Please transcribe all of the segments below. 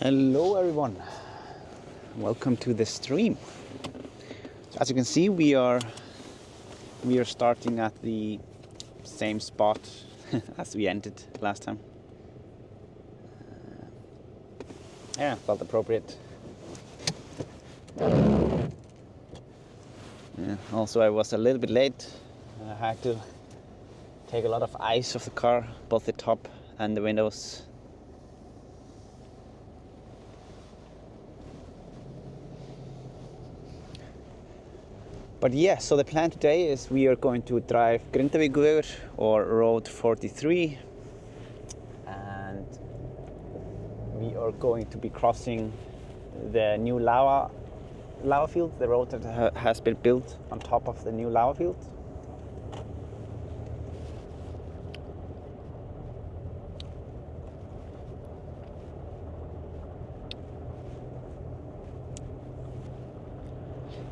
Hello everyone, welcome to the stream. So as you can see, we are starting at the same spot as we ended last time. Yeah, felt appropriate. Yeah, also I was a little bit late. I had to take a lot of ice off the car, both the top and the windows. But yeah, so the plan today is we are going to drive Grindavíkurvegur or Road 43, and we are going to be crossing the new lava field, the road that has been built on top of the new lava field.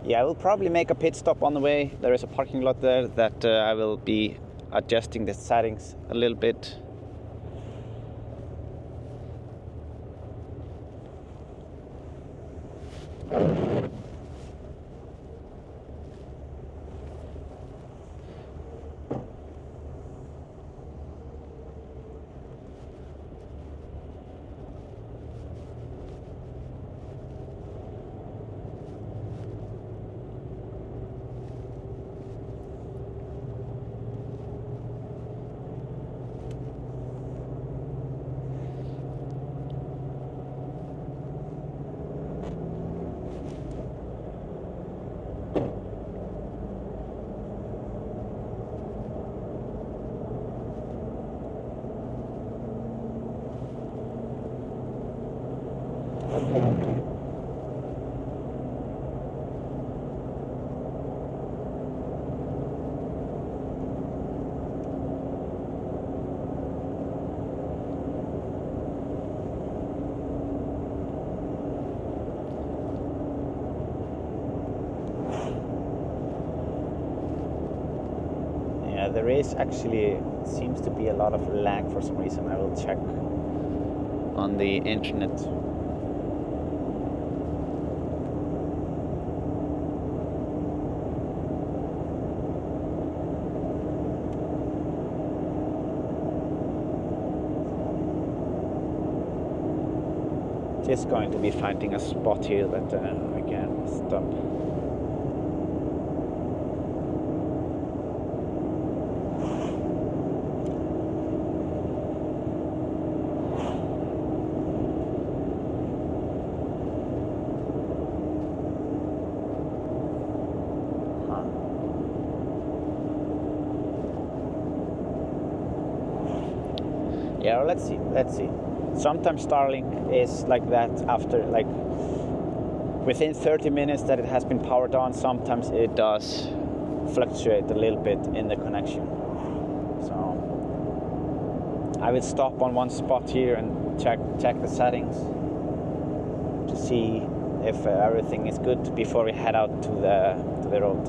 Yeah, I will probably make a pit stop on the way. There is a parking lot there that I will be adjusting the settings a little bit. There is actually, seems to be a lot of lag for some reason. I will check on the internet. Just going to be finding a spot here that I can stop. Yeah, let's see. Sometimes Starlink is like that after, like, within 30 minutes that it has been powered on. Sometimes it does fluctuate a little bit in the connection. So I will stop on one spot here and check the settings to see if everything is good before we head out to the road.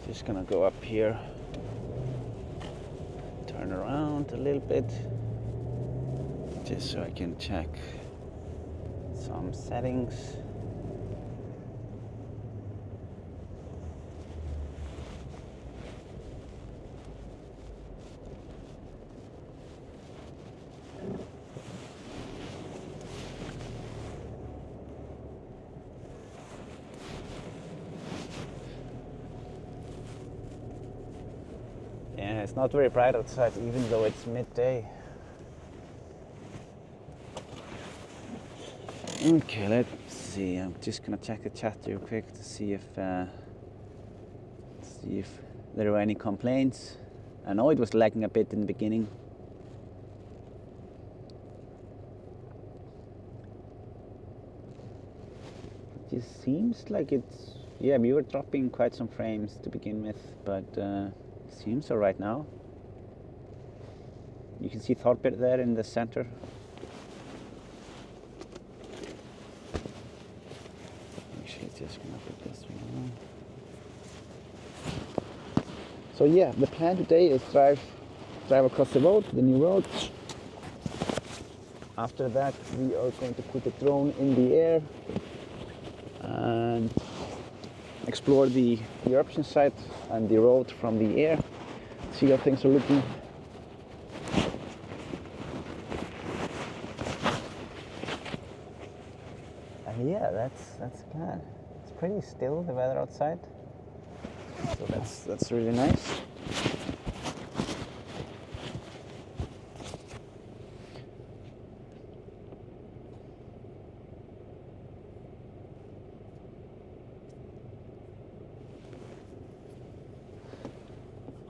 Just gonna go up here, turn around a little bit, just so I can check some settings. Yeah, it's not very bright outside, even though it's midday. Okay, let's see. I'm just gonna check the chat real quick to see if there were any complaints. I know it was lagging a bit in the beginning. It just seems like it's, yeah, we were dropping quite some frames to begin with, but seems all right now. You can see Thorbjörn there in the center. Actually, just gonna put this one on. So yeah, the plan today is drive across the road, the new road. After that, we are going to put the drone in the air and explore the eruption site and the road from the air, see how things are looking. And yeah, that's the plan. It's pretty still, the weather outside, so that's really nice.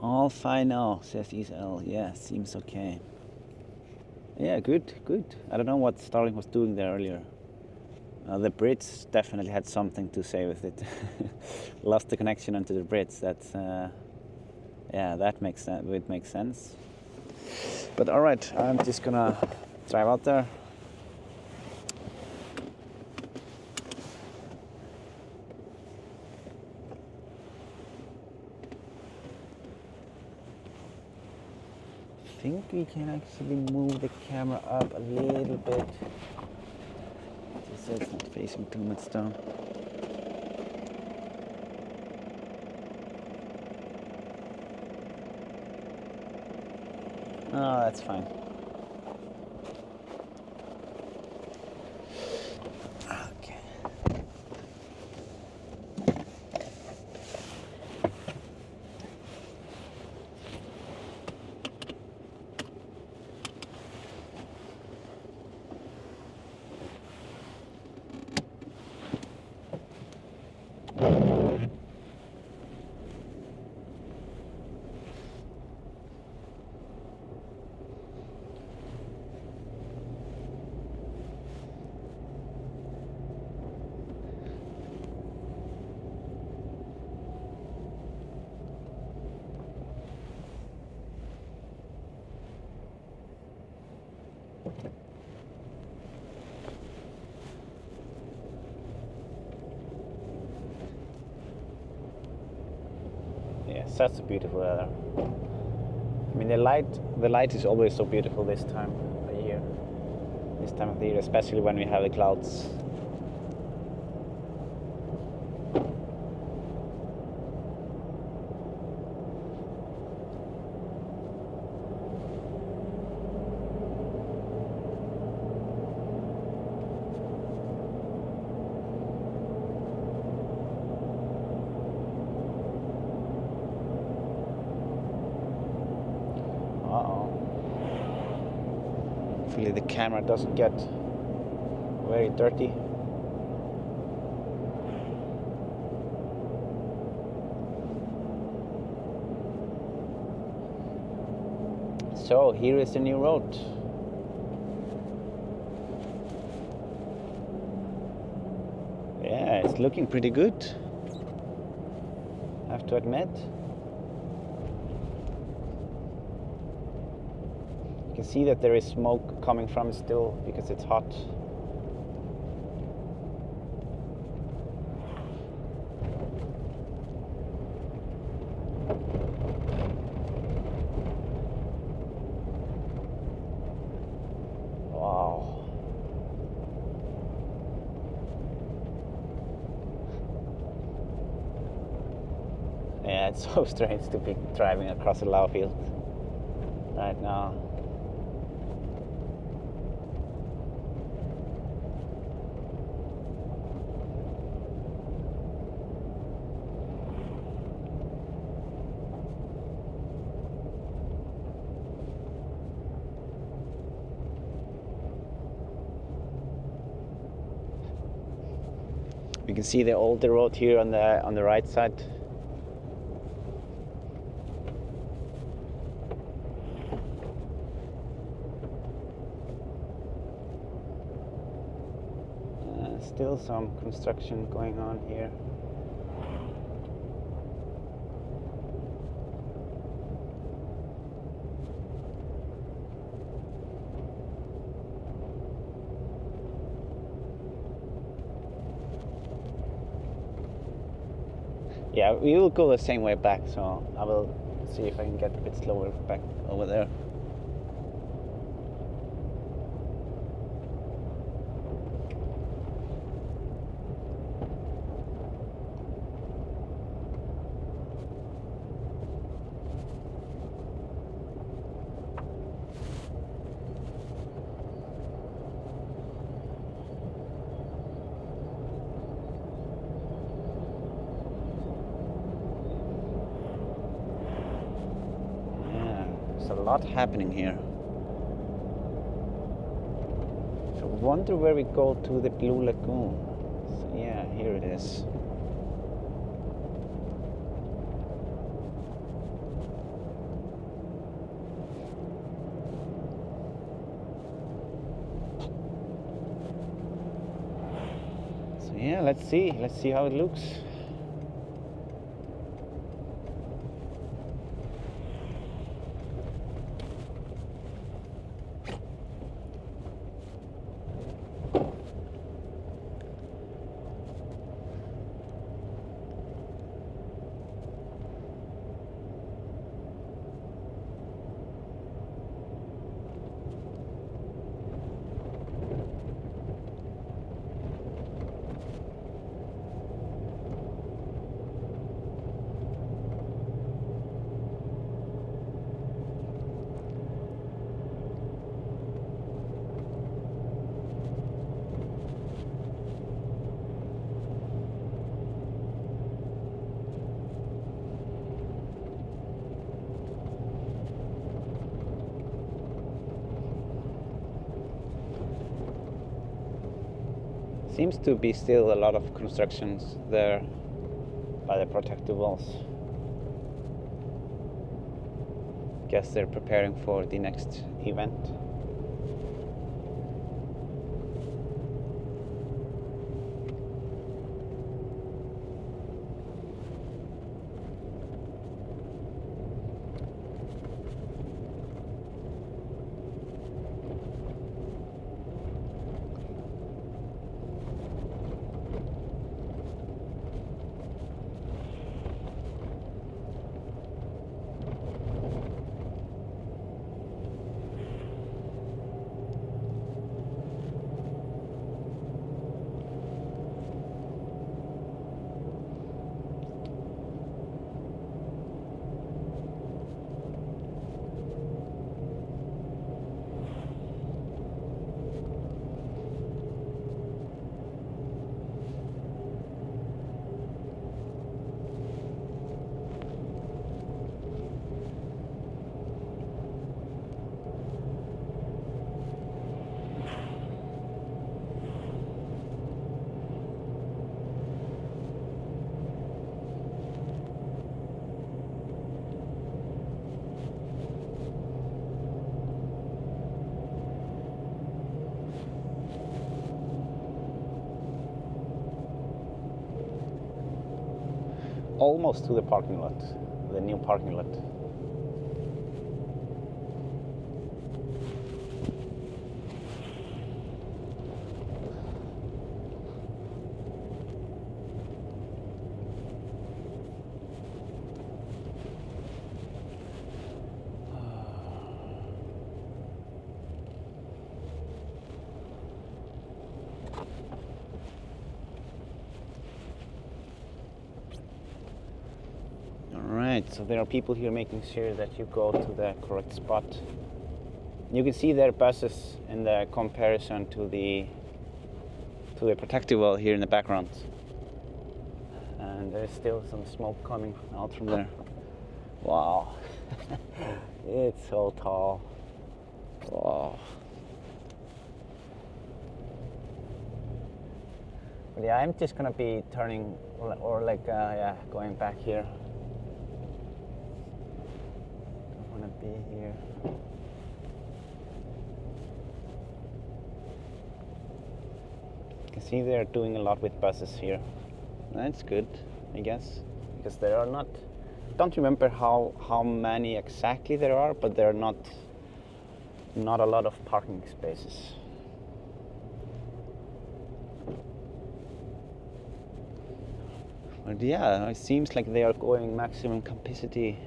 All fine now, says Isl. Yeah, seems okay. Yeah, good. I don't know what Starlink was doing there earlier. The Brits definitely had something to say with it. Lost the connection onto the Brits. That's yeah, that makes sense. It makes sense. But all right, I'm just gonna drive out there. I think we can actually move the camera up a little bit, just so it's not facing too much down. Oh, that's fine. Okay. Yeah, such a beautiful weather. I mean, the light is always so beautiful this time of year. This time of the year, especially when we have the clouds. Hopefully the camera doesn't get very dirty. So here is the new road. Yeah, it's looking pretty good, I have to admit. You can see that there is smoke coming from it still because it's hot. Yeah, it's so strange to be driving across a lava field right now. You can see the older road here on the right side. Still some construction going on here. Yeah, we will go the same way back, so I will see if I can get a bit slower back over there. A lot happening here. I wonder where we go to the Blue Lagoon. So yeah, here it is. So yeah, let's see how it looks. Seems to be still a lot of constructions there by the protective walls. Guess they're preparing for the next event. Almost to the parking lot, the new parking lot. Right, so there are people here making sure that you go to the correct spot. You can see their buses in the comparison to the protective wall here in the background. And there's still some smoke coming out from there. Wow, it's so tall. Wow. But yeah, I'm just gonna be turning or like going back here. Don't wanna be here. You can see they're doing a lot with buses here. That's good, I guess, because there are not. Don't remember how many exactly there are, but there are not a lot of parking spaces. But yeah, it seems like they are going maximum capacity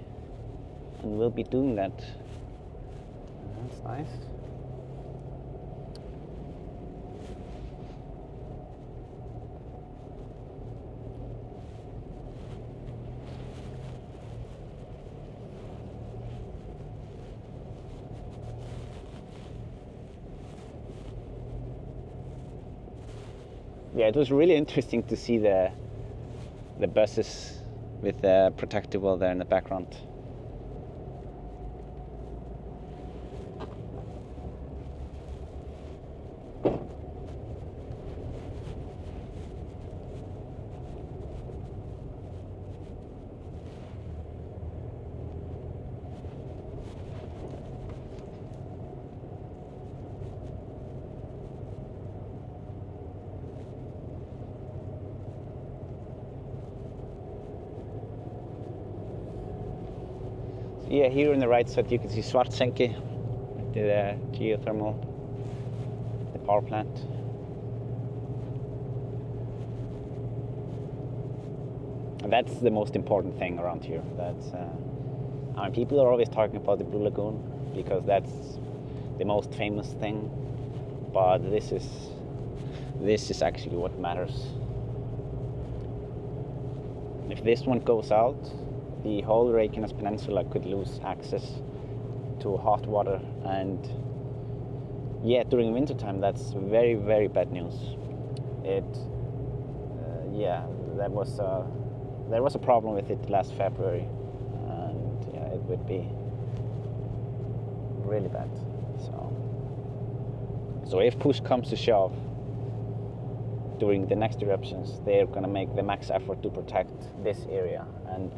and will be doing that. That's nice. Yeah, it was really interesting to see the buses with the protective wall there in the background. Yeah, here on the right side you can see Svartsengi, the geothermal, the power plant. And that's the most important thing around here. That's, I mean, people are always talking about the Blue Lagoon because that's the most famous thing, but this is actually what matters. If this one goes out, the whole Reykjanes Peninsula could lose access to hot water, and yeah, during wintertime that's very, very bad news. There was a problem with it last February, and yeah, it would be really bad. So if push comes to shove during the next eruptions, they're gonna make the max effort to protect this area, and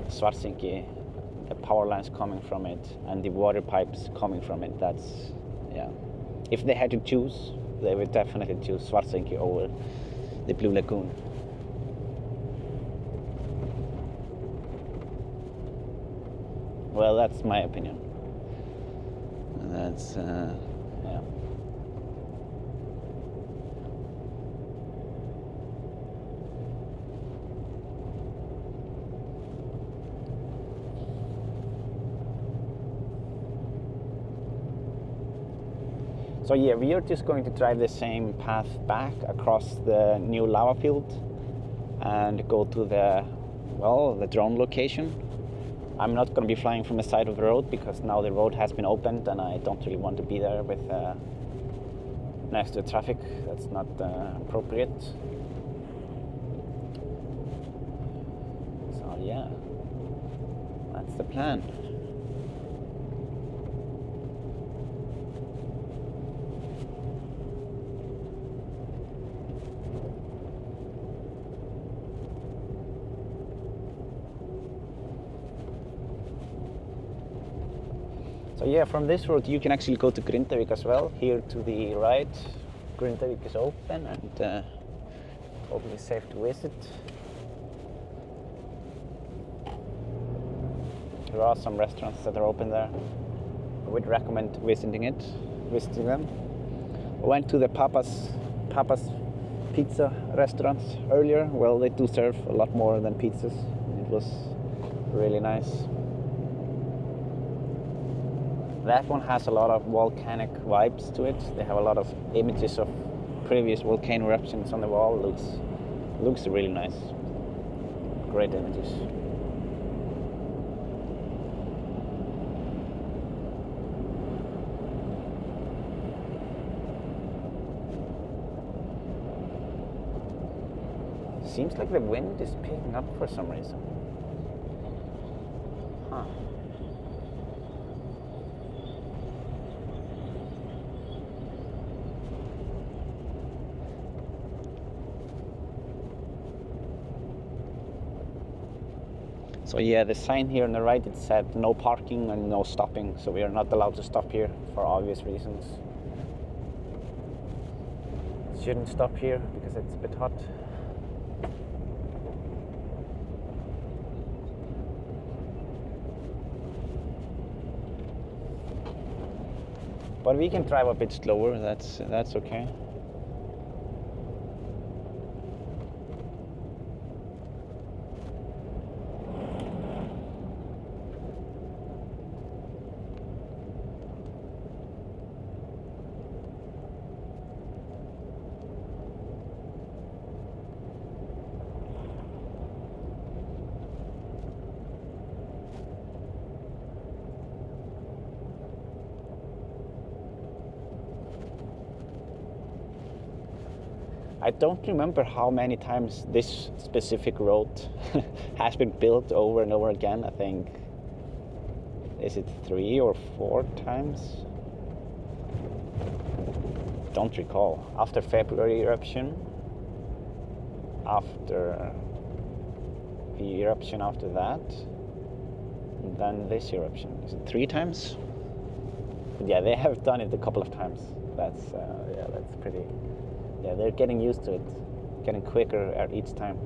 Svartsengi, the power lines coming from it and the water pipes coming from it. That's, yeah. If they had to choose, they would definitely choose Svartsengi over the Blue Lagoon. Well, that's my opinion. That's yeah. So yeah, we are just going to drive the same path back across the new lava field and go to the drone location. I'm not going to be flying from the side of the road because now the road has been opened and I don't really want to be there with next to traffic. That's not appropriate. So yeah, that's the plan. So yeah, from this road you can actually go to Grindavik as well. Here to the right, Grindavik is open and totally safe to visit. There are some restaurants that are open there. I would recommend visiting them. I went to the Papa's pizza restaurants earlier. Well, they do serve a lot more than pizzas. It was really nice. That one has a lot of volcanic vibes to it. They have a lot of images of previous volcano eruptions on the wall. Looks really nice. great images. Seems like the wind is picking up for some reason. Huh. So yeah, the sign here on the right, it said no parking and no stopping, so we are not allowed to stop here for obvious reasons. Shouldn't stop here because it's a bit hot. But we can drive a bit slower, that's okay. I don't remember how many times this specific road has been built over and over again. I think, is it 3 or 4 times? Don't recall. After February eruption, after the eruption after that, and then this eruption. Is it 3 times? But yeah, they have done it a couple of times. That's yeah, that's pretty. Yeah, they're getting used to it, getting quicker at each time.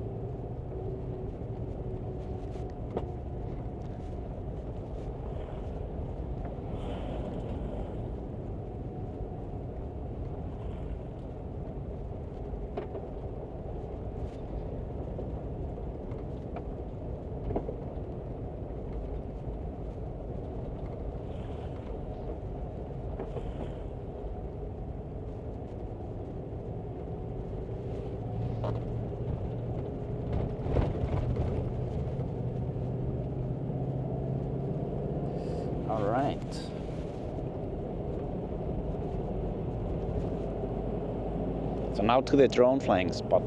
All right. So now to the drone flying spot.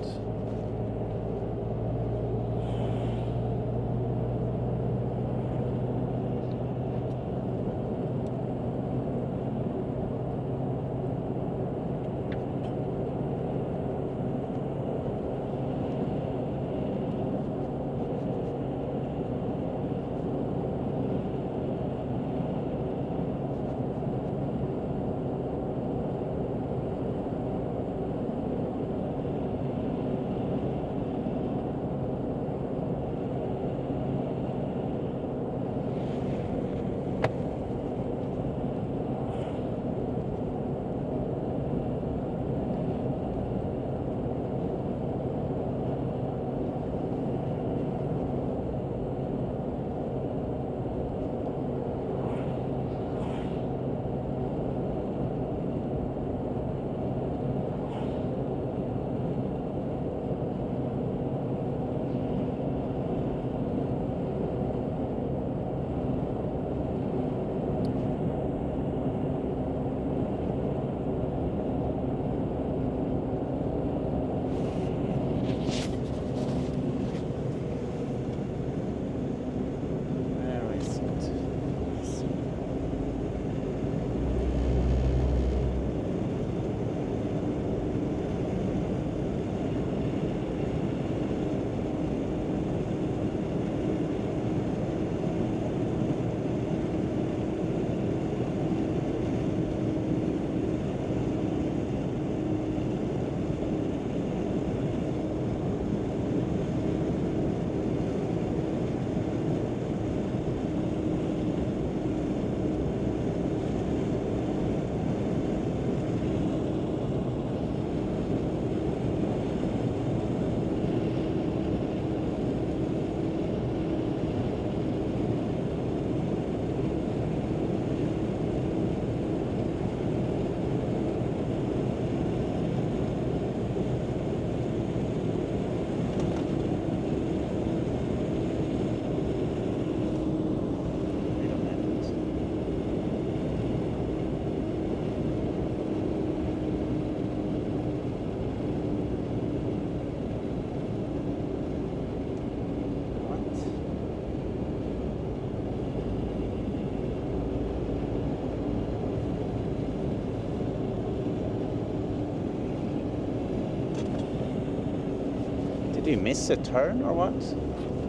we miss a turn or what?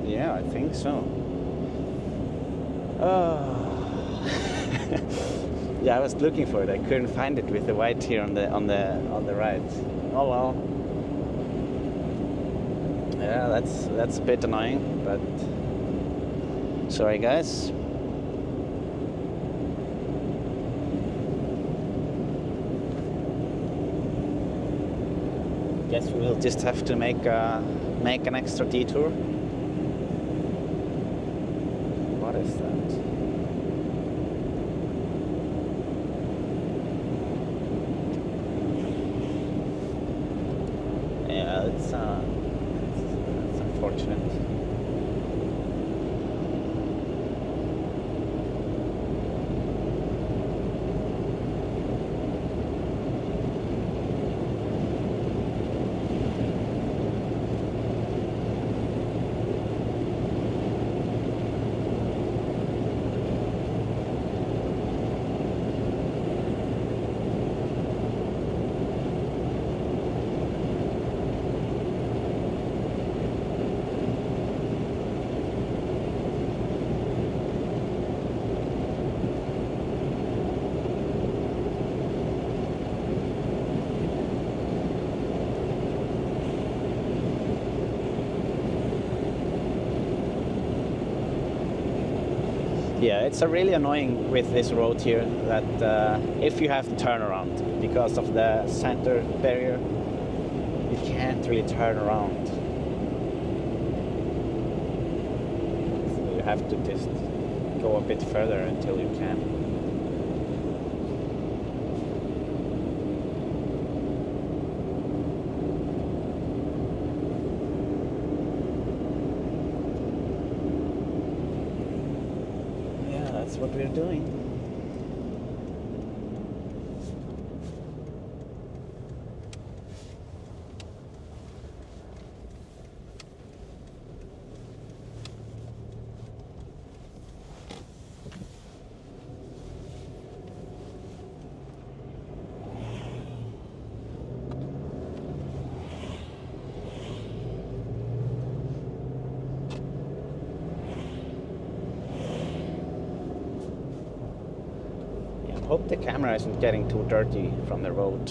Yeah, I think so. Oh. Yeah, I was looking for it. I couldn't find it with the white here on the right. Oh well. Yeah, that's a bit annoying, but sorry guys. Guess we will just have to make an extra detour. What is that? Yeah, it's unfortunate. Yeah, it's really annoying with this road here that if you have to turn around because of the center barrier, you can't really turn around. So you have to just go a bit further until you can. That's what we're doing. Hope the camera isn't getting too dirty from the road.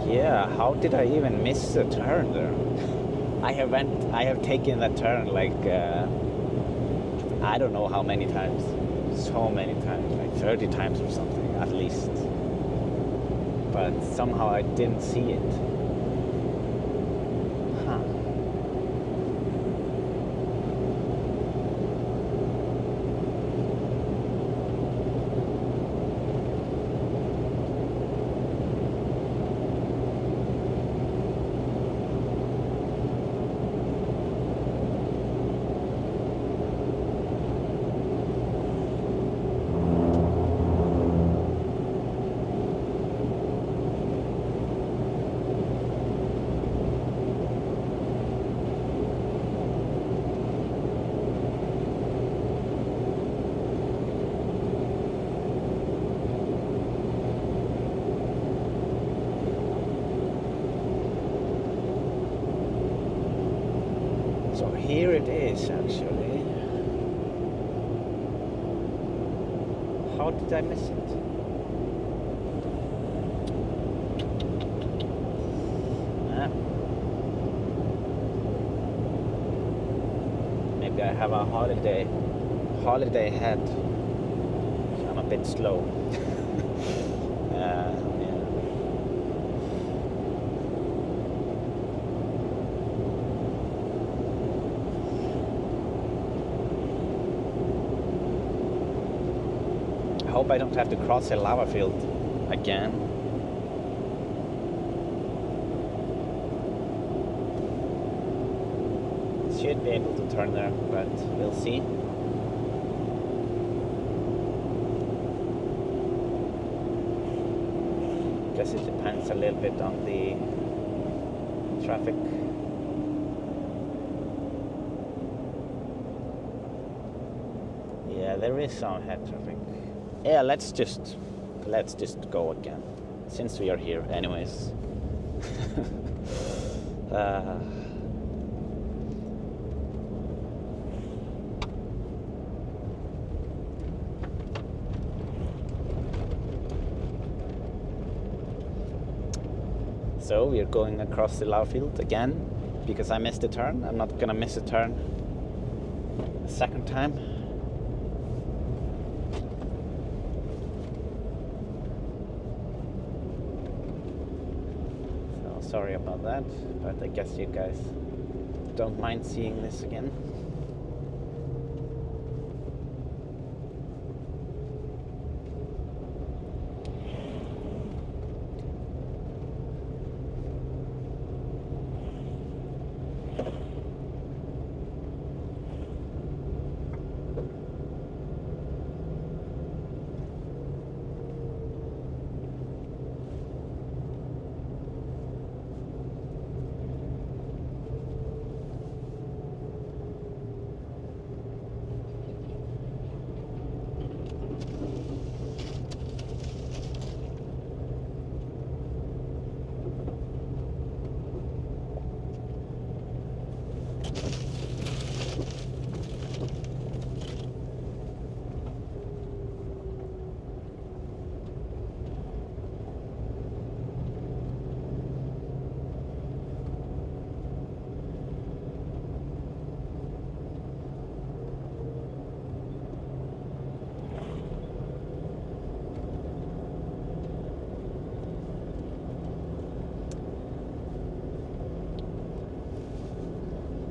Yeah, how did I even miss a turn there? I have taken that turn like I don't know how many times. So many times, like 30 times or something at least. But somehow I didn't see it. Huh. here it is actually. How did I miss it? Maybe I have a holiday head. So I'm a bit slow. Yeah. I hope I don't have to cross a lava field again. Should be able to turn there, but we'll see. Guess it depends a little bit on the traffic. Yeah, there is some head traffic. Yeah, let's just go again, since we are here anyways. So we are going across the lava field again because I missed a turn. I'm not gonna miss a turn a second time. So sorry about that, but I guess you guys don't mind seeing this again.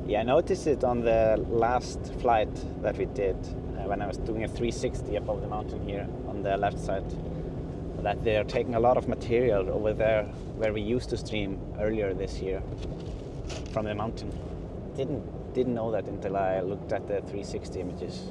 Yeah, I noticed it on the last flight that we did when I was doing a 360 above the mountain here on the left side, that they are taking a lot of material over there where we used to stream earlier this year from the mountain. Didn't know that until I looked at the 360 images.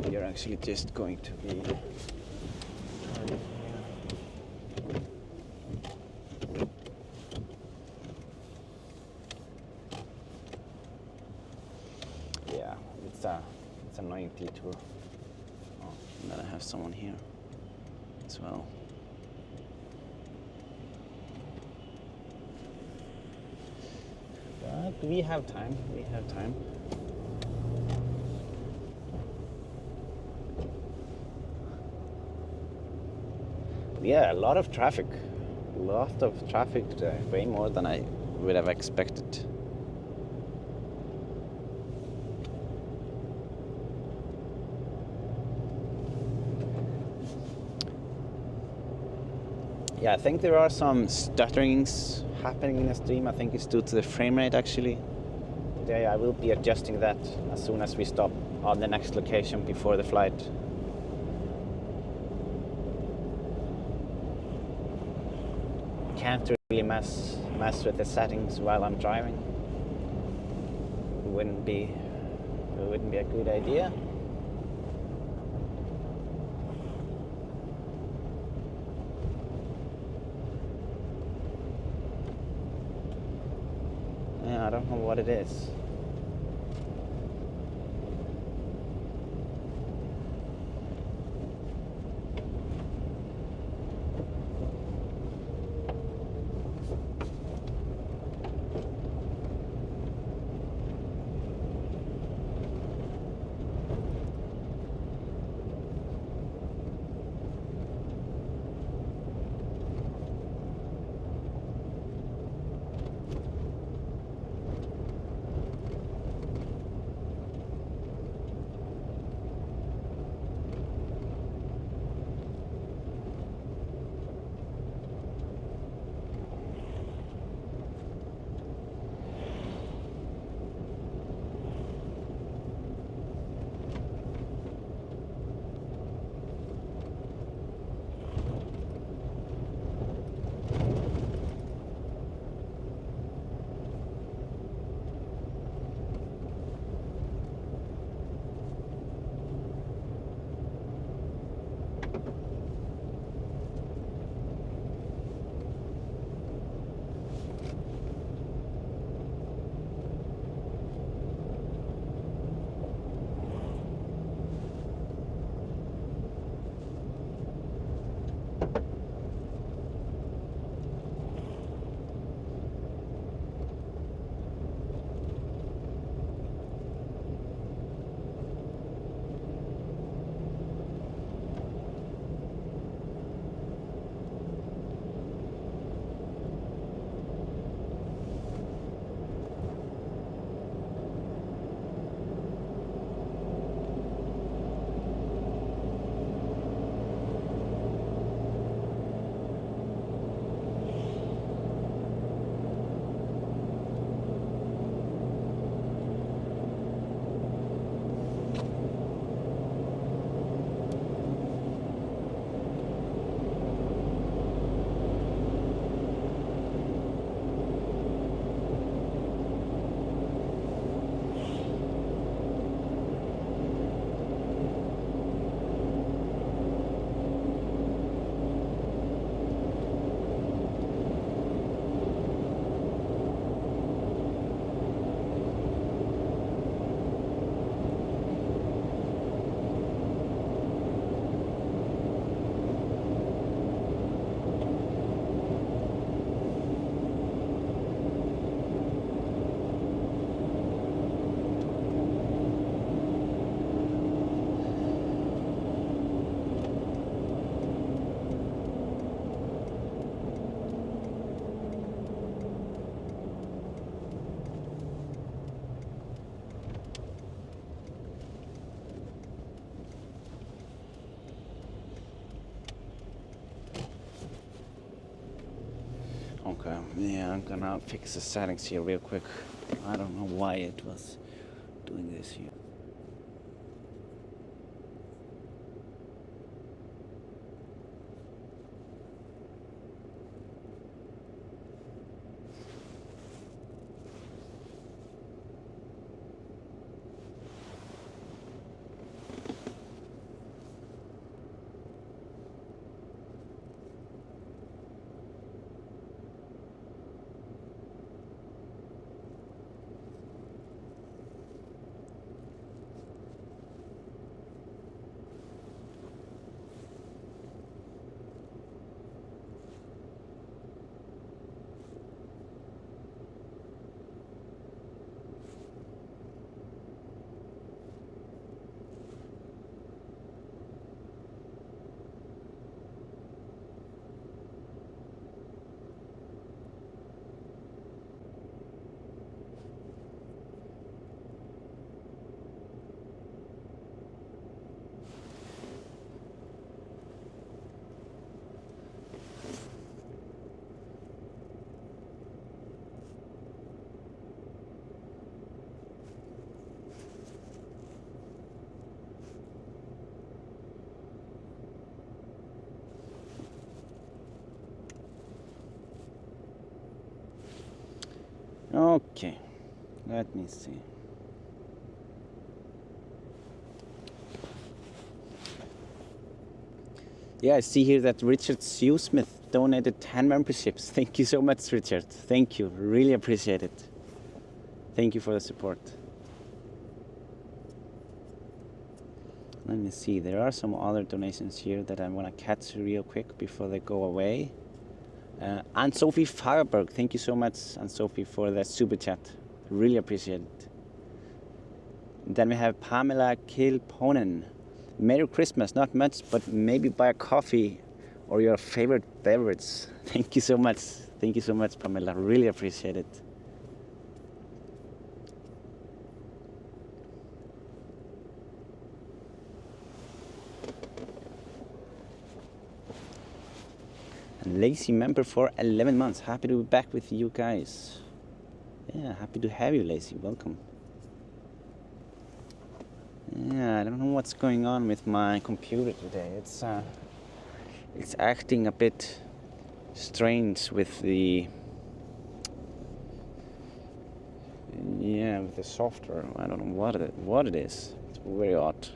We are actually just going to be yeah, it's an annoying detour. Oh, and then I have someone here as well. But we have time. Yeah, a lot of traffic today, way more than I would have expected. Yeah, I think there are some stutterings happening in the stream. I think it's due to the frame rate actually. Today I will be adjusting that as soon as we stop on the next location before the flight. Can't really mess with the settings while I'm driving. It wouldn't be a good idea. Yeah, I don't know what it is. Okay, yeah, I'm gonna fix the settings here real quick. I don't know why it was doing this here. Okay, let me see. Yeah, I see here that Richard Smith donated 10 memberships. Thank you so much, Richard. Thank you, really appreciate it. Thank you for the support. Let me see, there are some other donations here that I want to catch real quick before they go away. And Sophie Fagerberg, thank you so much, and Sophie, for the super chat. Really appreciate it. Then we have Pamela Kilponen. Merry Christmas, not much, but maybe buy a coffee or your favorite beverage. Thank you so much. Thank you so much, Pamela. Really appreciate it. Lacey member for 11 months. Happy to be back with you guys. Yeah, happy to have you, Lacey. Welcome. Yeah, I don't know what's going on with my computer today. It's acting a bit strange with the with the software. I don't know what it is. It's very odd.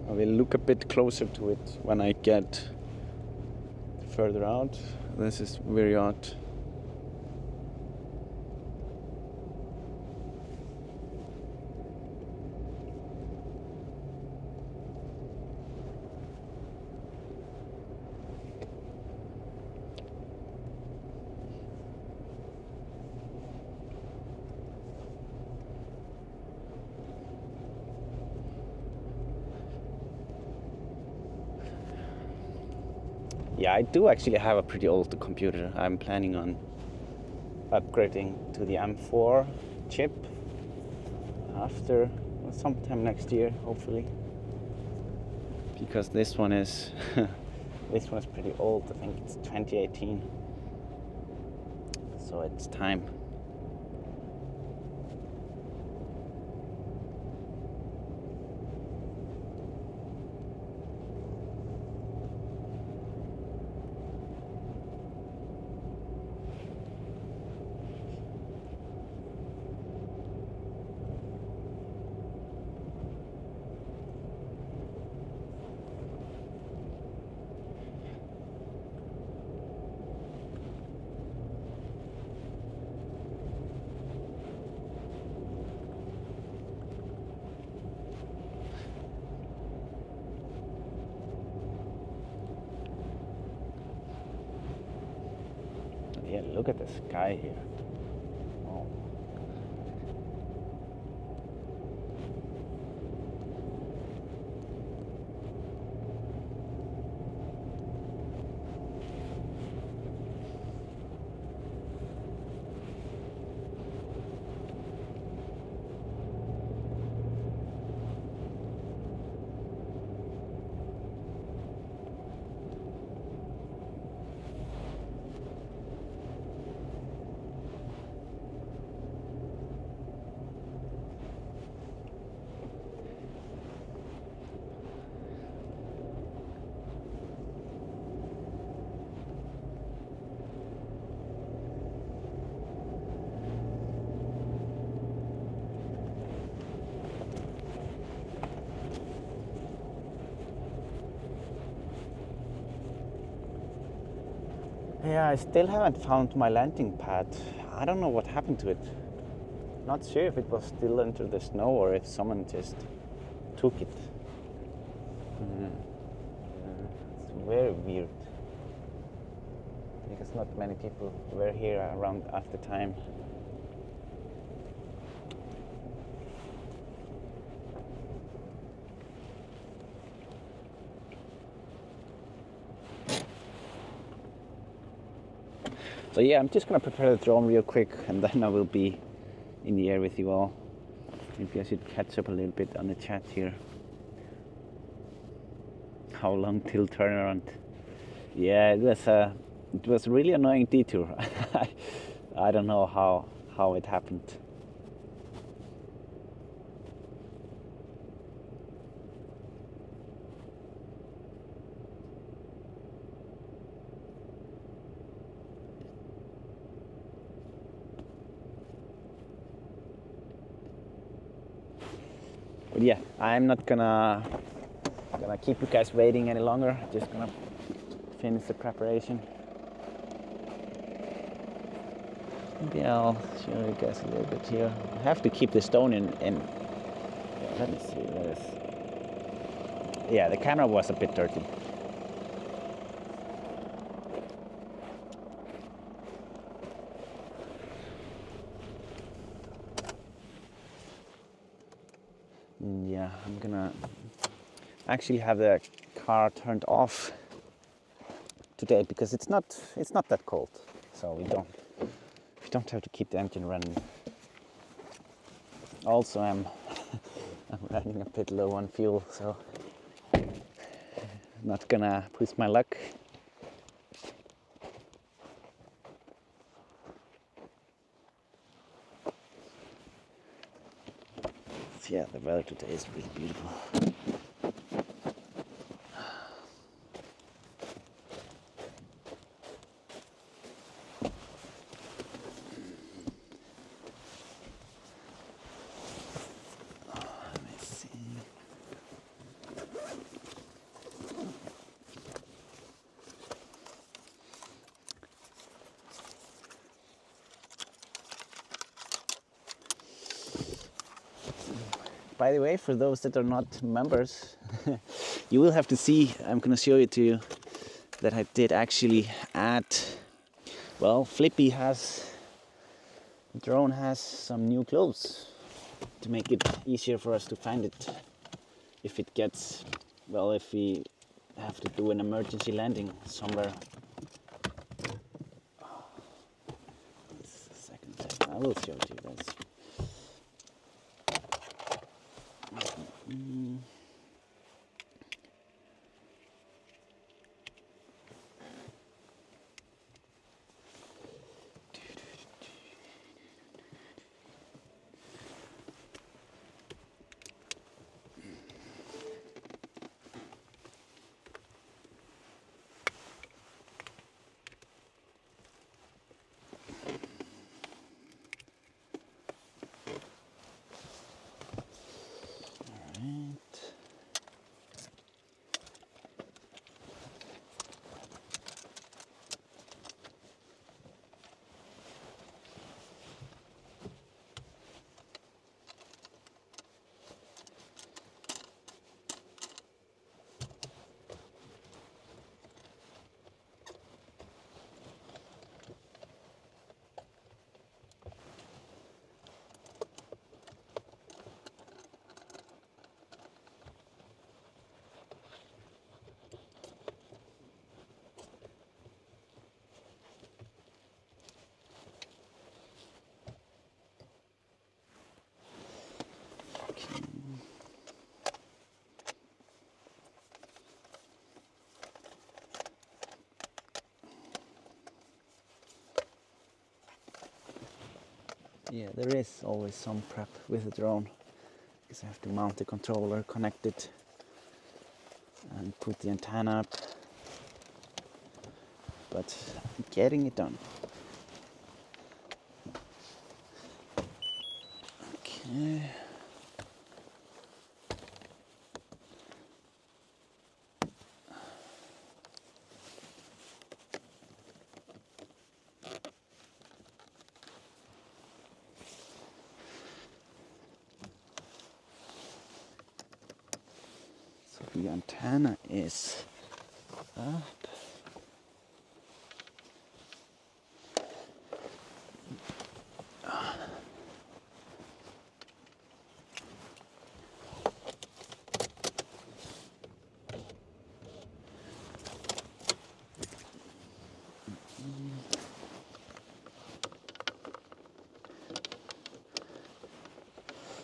I will look a bit closer to it when I get further out. This is very odd. Yeah, I do actually have a pretty old computer. I'm planning on upgrading to the M4 chip after sometime next year, hopefully. Because this one is this one's pretty old. I think it's 2018. So it's time. Yeah, look at the sky here. Oh. Yeah, I still haven't found my landing pad. I don't know what happened to it. Not sure if it was still under the snow or if someone just took it. It's very weird. Because not many people were here around at the time. So yeah, I'm just gonna prepare the drone real quick and then I will be in the air with you all. Maybe I should catch up a little bit on the chat here. How long till turnaround? Yeah, it was a really annoying detour. I don't know how it happened. But yeah, I'm not gonna keep you guys waiting any longer. Just gonna finish the preparation. Maybe I'll show you guys a little bit here. I have to keep the stone in. Yeah, let me see. Yeah, the camera was a bit dirty. Yeah, I'm gonna actually have the car turned off today because it's not that cold, so we don't have to keep the engine running. Also, I'm running a bit low on fuel, so not gonna push my luck. So yeah, the weather today is really beautiful. By the way, for those that are not members, you will have to see, I'm going to show it to you, that I did actually add, well, the drone has some new clothes to make it easier for us to find it if it gets, well, if we have to do an emergency landing somewhere. Just a second, I will show it to you guys. Yeah, there is always some prep with the drone because I have to mount the controller, connect it and put the antenna up, but getting it done. Okay. the antenna is up.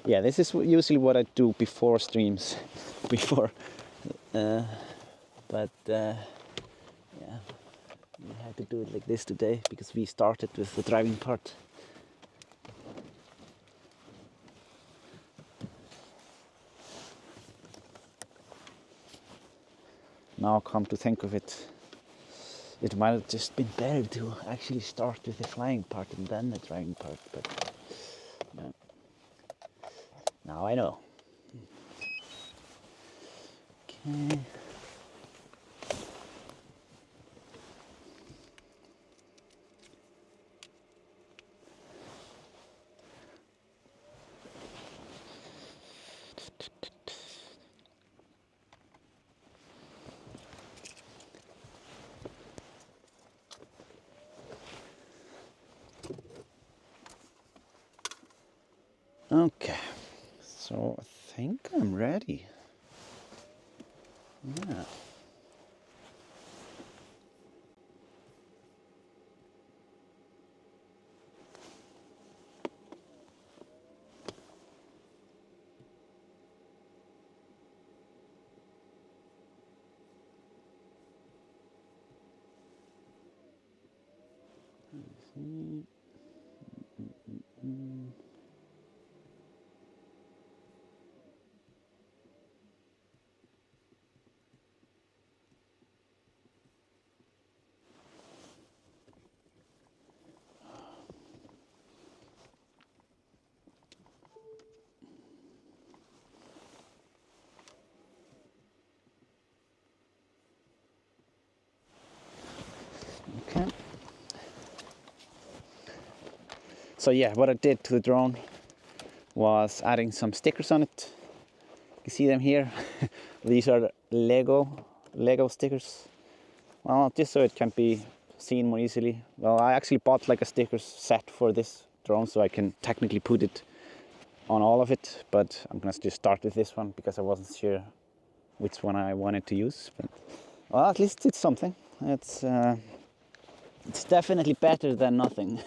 Yeah, this is usually what I do before streams, but yeah, we had to do it like this today because we started with the driving part. Now, come to think of it, it might have just been better to actually start with the flying part and then the driving part, but yeah. Now I know. Okay. Okay, so I think I'm ready. Yeah. Okay. So yeah, what I did to the drone was adding some stickers on it. You see them here. These are Lego stickers. Well, just so it can be seen more easily. Well, I actually bought like a sticker set for this drone, so I can technically put it on all of it. But I'm gonna just start with this one because I wasn't sure which one I wanted to use. But well, at least it's something. It's definitely better than nothing.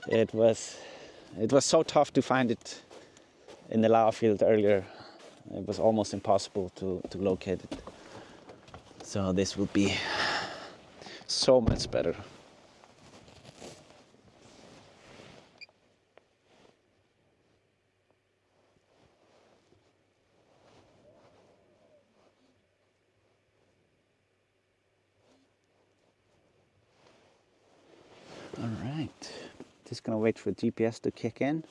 It was so tough to find it in the lava field earlier. It was almost impossible to locate it. So this will be so much better. All right, just gonna wait for GPS to kick in.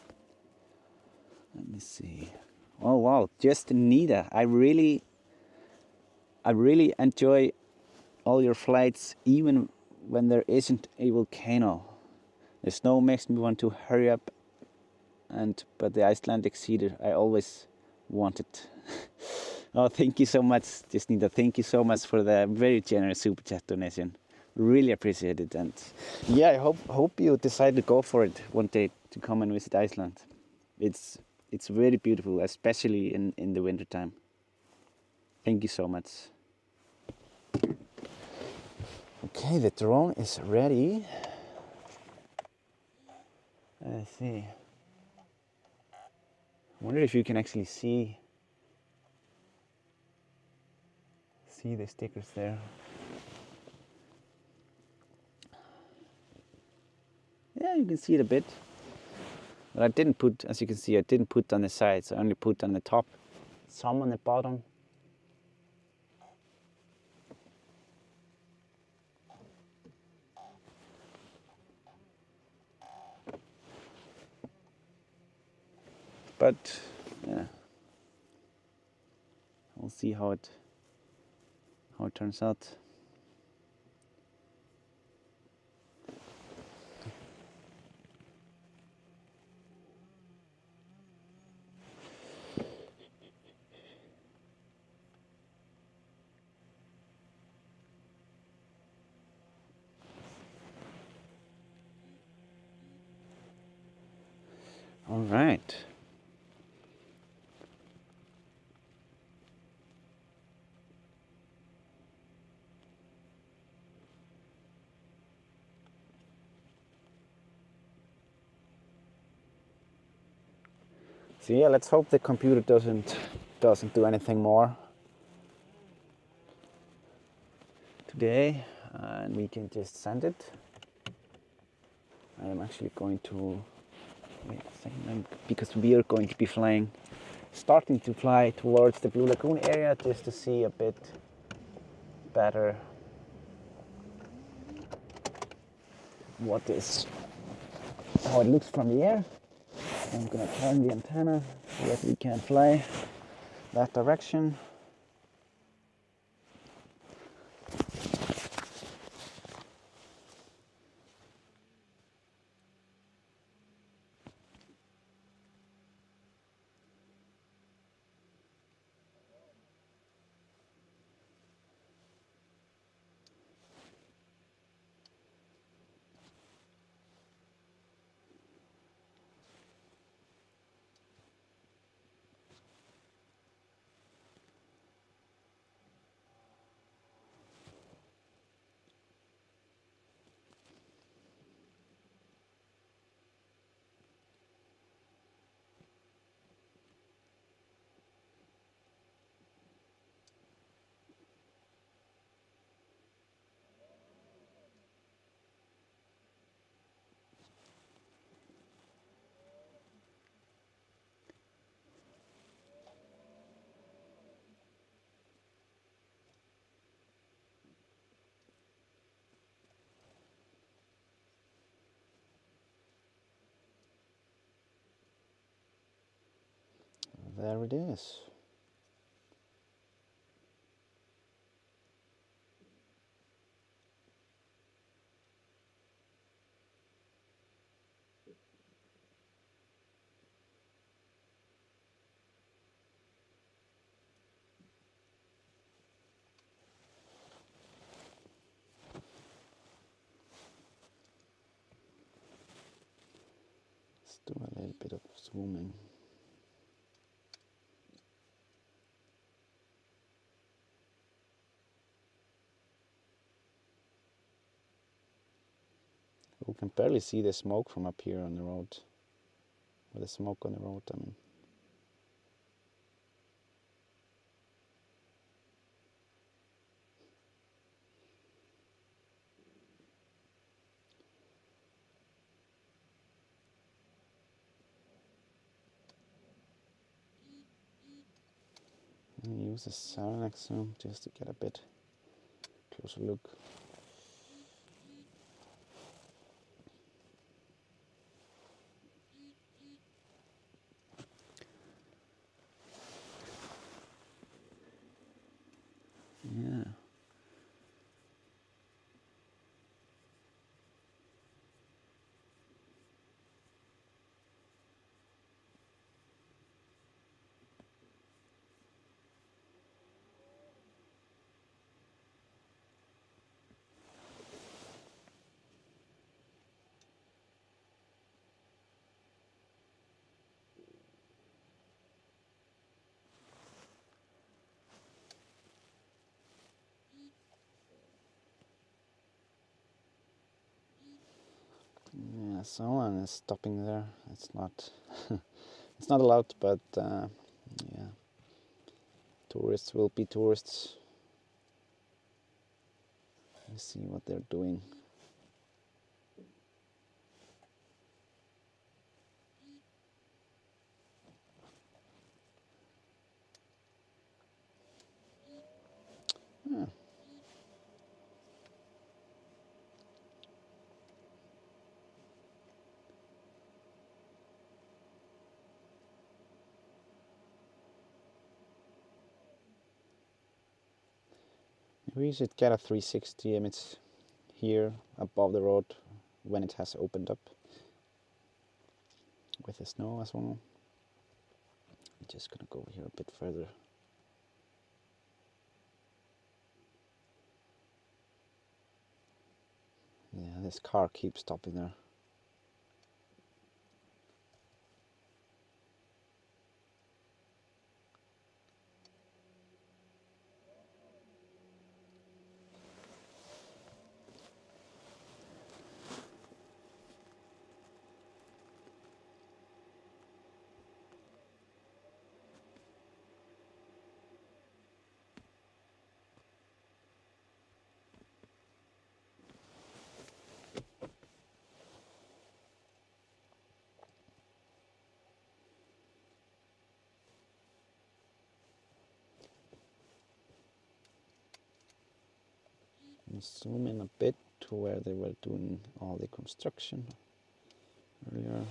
Let me see. Oh wow, just Nita. I really enjoy all your flights, even when there isn't a volcano. The snow makes me want to hurry up, but the Icelandic cedar I always wanted. Oh, thank you so much, Nita. Thank you so much for the very generous super chat donation. Really appreciate it, and yeah, I hope you decide to go for it one day to come and visit Iceland. It's very beautiful, especially in the winter time. Thank you so much. Okay, the drone is ready. Let's see. I wonder if you can actually see the stickers there. Yeah, you can see it a bit. But I didn't put, as you can see, I didn't put on the sides. I only put on the top, some on the bottom. But yeah, we'll see how it turns out. All right. So yeah, let's hope the computer doesn't do anything more today, and we can just send it. I am actually going to wait a second, because we are going to be starting to fly towards the Blue Lagoon area just to see a bit better how it looks from the air. I'm gonna turn the antenna so that we can fly that direction. There it is. Let's do a little bit of zooming. We can barely see the smoke from up here on the road. Or the smoke on the road, I mean. And use the Saranac zoom just to get a bit closer look. Yeah. Yeah, someone is stopping there. It's not it's not allowed, but yeah, tourists will be tourists. Let's see what they're doing. Yeah. We should get a 360 image here above the road when it has opened up with the snow as well. I'm just gonna go here a bit further. Yeah, this car keeps stopping there. Zoom in a bit to where they were doing all the construction earlier.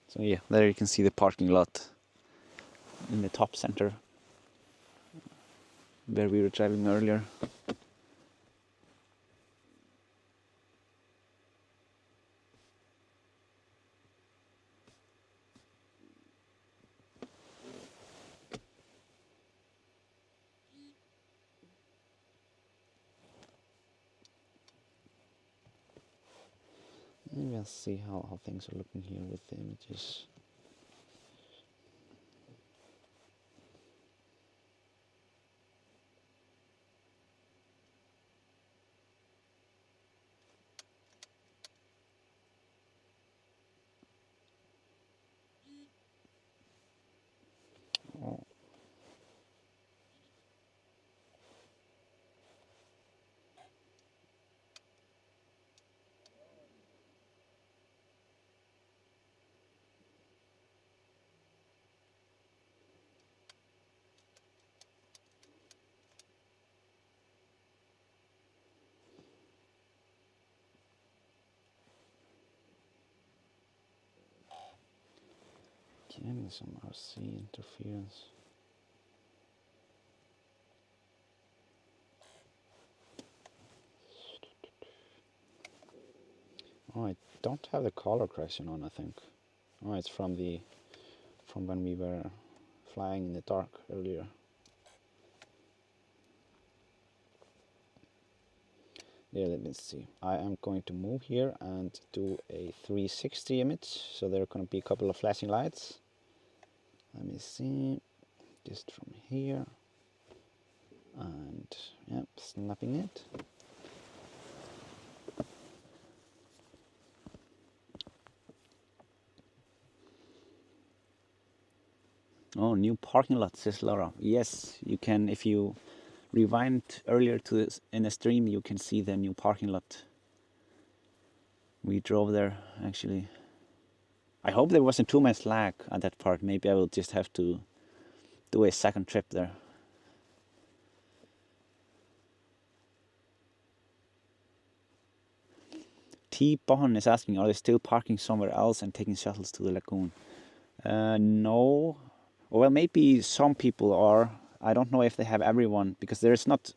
So yeah, there you can see the parking lot in the top center where we were driving earlier. We'll see how things are looking here with the images. Oh. Again, some RC interference. Oh, I don't have the color correction on, I think. Oh, it's from when we were flying in the dark earlier. Yeah, let me see. I am going to move here and do a 360 image. So there are going to be a couple of flashing lights. Let me see. Just from here. And yeah, snapping it. Oh, new parking lot, says Laura. Yes, you can, if you rewind earlier to this in the stream, you can see the new parking lot. We drove there, actually. I hope there wasn't too much lag at that part. Maybe I will just have to do a second trip there. T. Bohan is asking, are they still parking somewhere else and taking shuttles to the lagoon? No. Well, maybe some people are. I don't know if they have everyone, because there's not...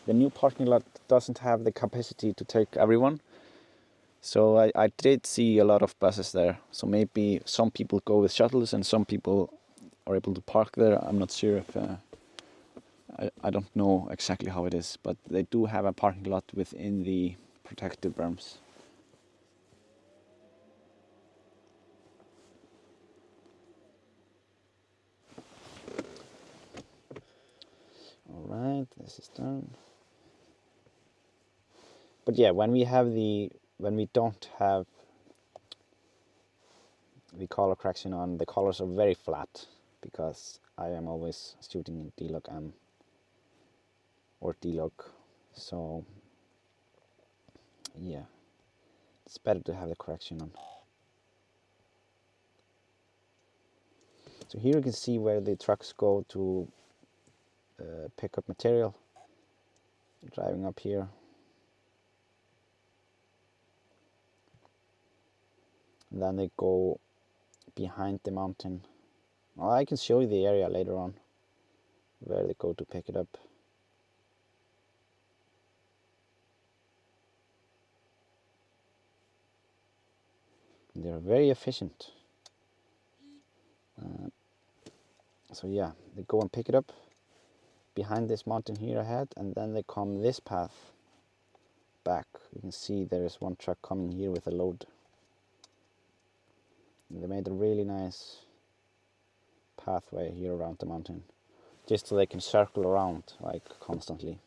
The new parking lot doesn't have the capacity to take everyone. So I did see a lot of buses there. So maybe some people go with shuttles and some people are able to park there. I'm not sure if... I don't know exactly how it is, but they do have a parking lot within the protected berms. Alright, this is done. But yeah, when we don't have the color correction on, the colors are very flat, because I am always shooting in D-Log M or D-Log, so yeah, it's better to have the correction on. So here you can see where the trucks go to pick up material. Driving up here. And then they go behind the mountain. Well, I can show you the area later on where they go to pick it up. They're very efficient. So yeah, they go and pick it up behind this mountain here ahead, and then they come this path back. You can see there is one truck coming here with a load. And they made a really nice pathway here around the mountain, just so they can circle around like constantly.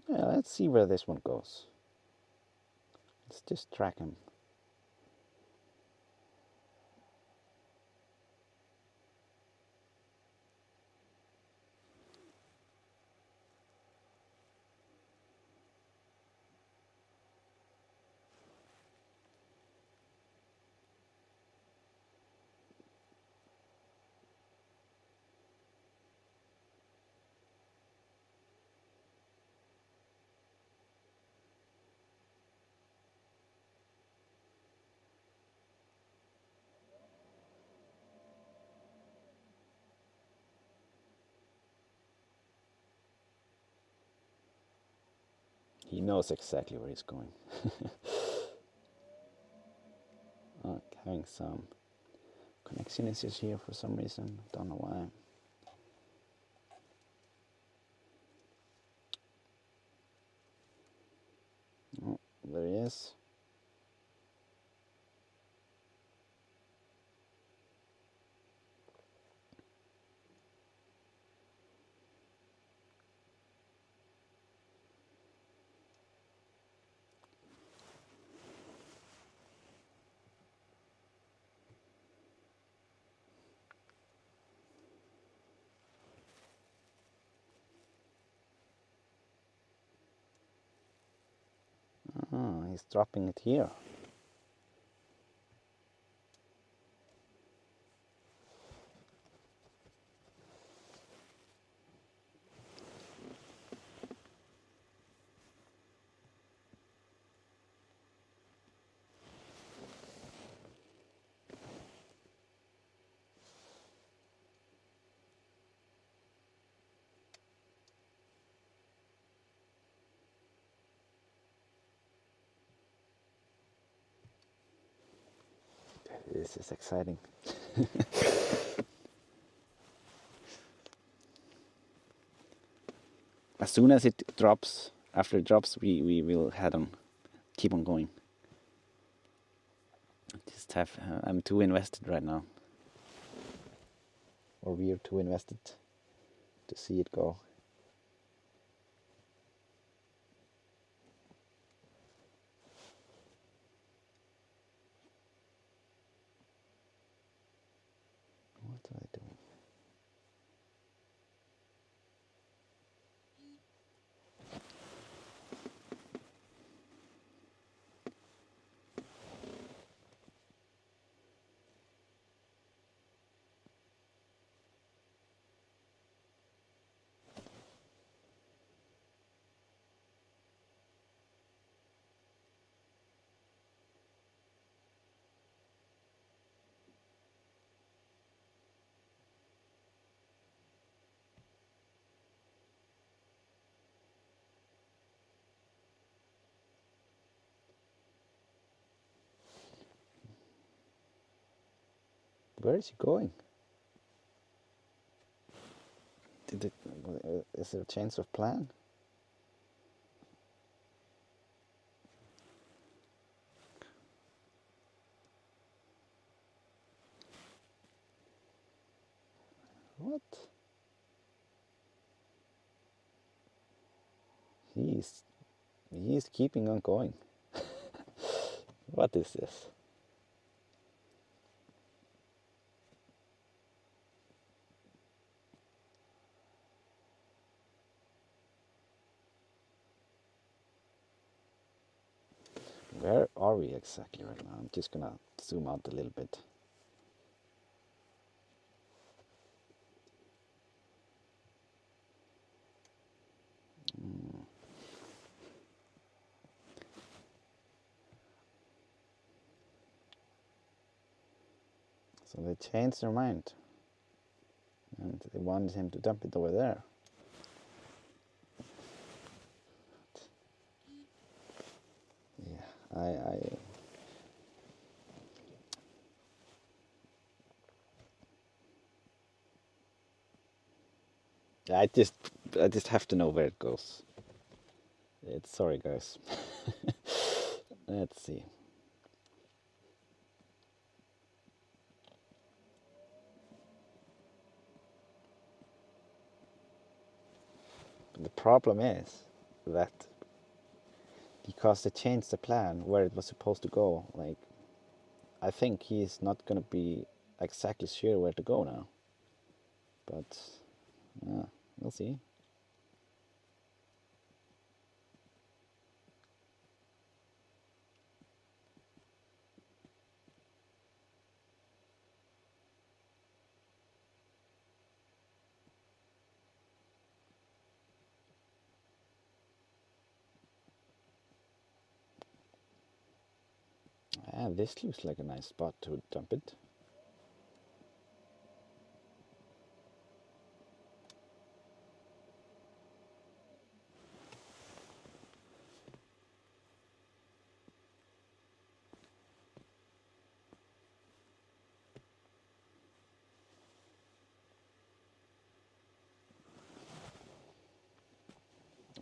Yeah, let's see where this one goes. Let's just track him. He knows exactly where he's going. Oh, having some connection issues here for some reason. Don't know why. Oh, there he is. Oh, he's dropping it here. This is exciting. As soon as it drops, after it drops, we will keep on going. I'm too invested right now. Or we're too invested to see it go. What do I do? Where is he going? Is there a change of plan? What? He's keeping on going. What is this? Where are we exactly right now? I'm just gonna zoom out a little bit. So they changed their mind and they wanted him to dump it over there. Yeah, I just have to know where it goes. Sorry guys. Let's see. The problem is that because they changed the plan where it was supposed to go, like I think he's not gonna be exactly sure where to go now. But yeah, we'll see. Ah, this looks like a nice spot to dump it.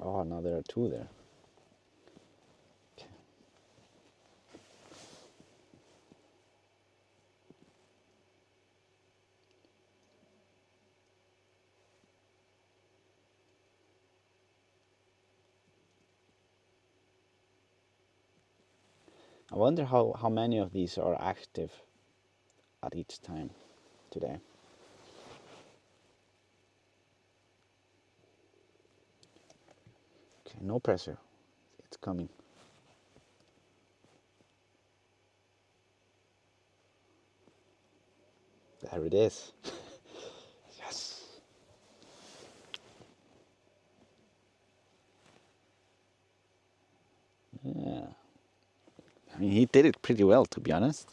Oh, now there are two there. Okay. I wonder how many of these are active at each time today. Okay, no pressure. It's coming. There it is. Yes. Yeah. I mean, he did it pretty well, to be honest.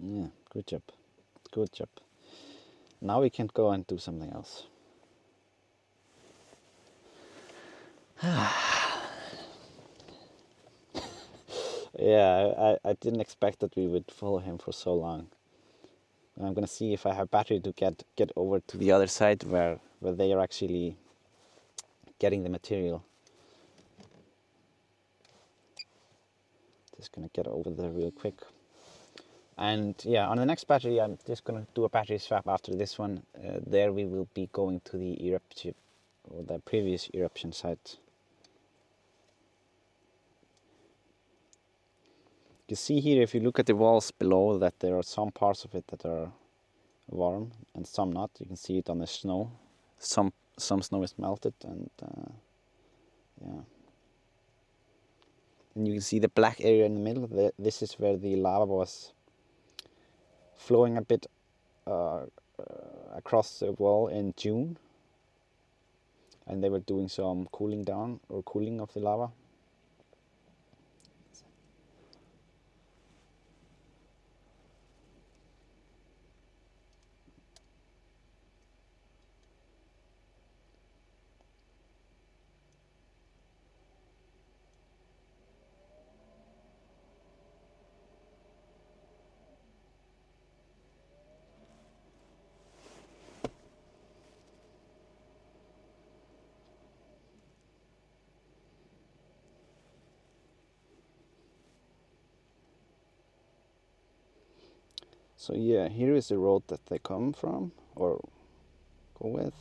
Yeah, good job. Good job. Now we can go and do something else. Yeah, I didn't expect that we would follow him for so long. I'm gonna see if I have battery to get over to the other side where they are actually getting the material. Just gonna get over there real quick. And yeah, on the next battery, I'm just gonna do a battery swap after this one. There we will be going to the eruption, or the previous eruption site. You see here, if you look at the walls below, that there are some parts of it that are warm and some not. You can see it on the snow. Some snow is melted, and yeah. And you can see the black area in the middle. This is where the lava was flowing a bit across the wall in June, and they were doing some cooling down or cooling of the lava. So yeah, here is the road that they come from or go with.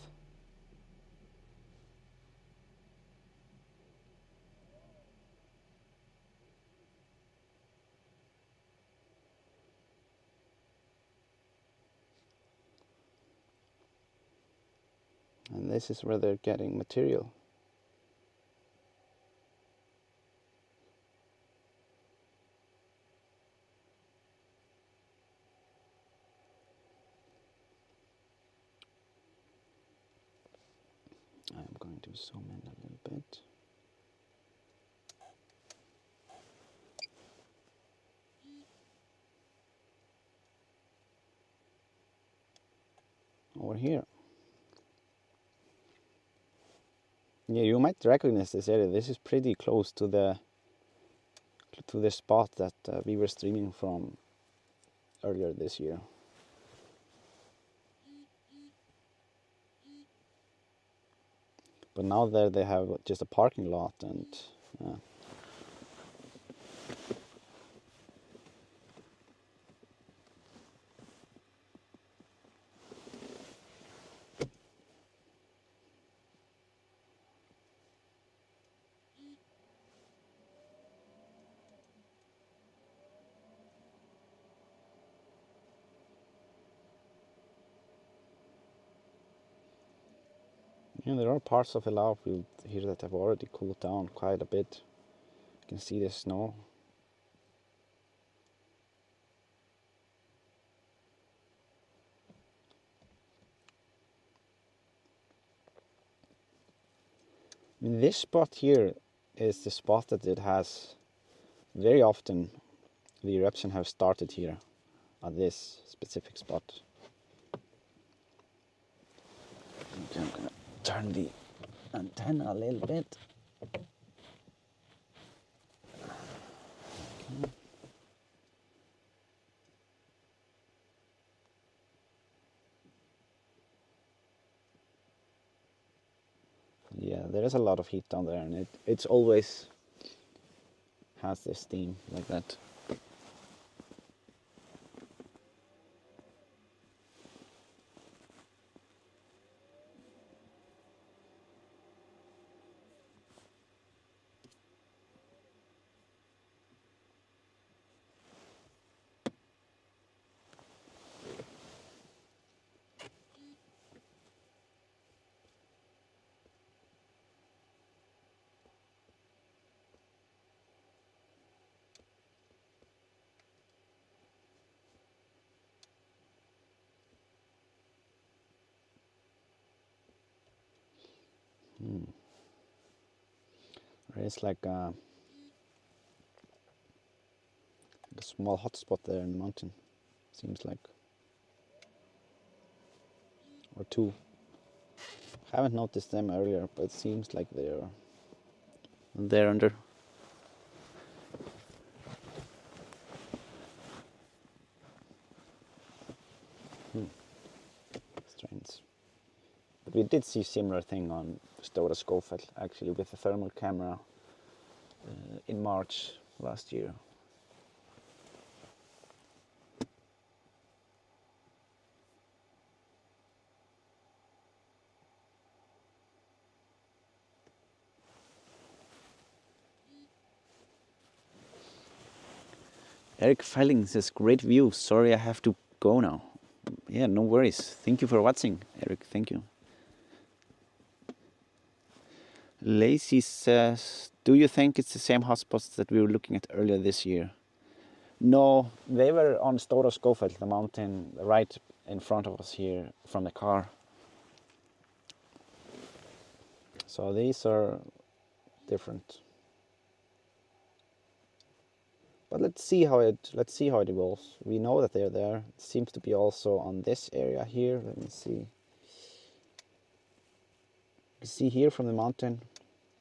And this is where they're getting material. I'm going to zoom in a little bit. Over here. Yeah, you might recognize this area. This is pretty close to the spot that we were streaming from earlier this year. But now there they have just a parking lot, and Yeah, there are parts of the lava field here that have already cooled down quite a bit. You can see the snow. I mean, this spot here is the spot that it has very often the eruption have started here at this specific spot. Okay, I'm gonna turn the antenna a little bit. Okay. Yeah, there is a lot of heat down there, and it's always has this steam like that. There is like a small hotspot there in the mountain, seems like, or two. Haven't noticed them earlier, but it seems like they're under. Strange. But we did see similar thing on Stora Skofell actually with a thermal camera in March last year. Eric Felling says, great view. Sorry, I have to go now. Yeah, no worries. Thank you for watching, Eric. Thank you. Lacey says, do you think it's the same hotspots that we were looking at earlier this year? No, they were on Stora Skofell, the mountain right in front of us here from the car. So these are different. But let's see how it evolves. We know that they're there. It seems to be also on this area here. Let me see. You can see here from the mountain.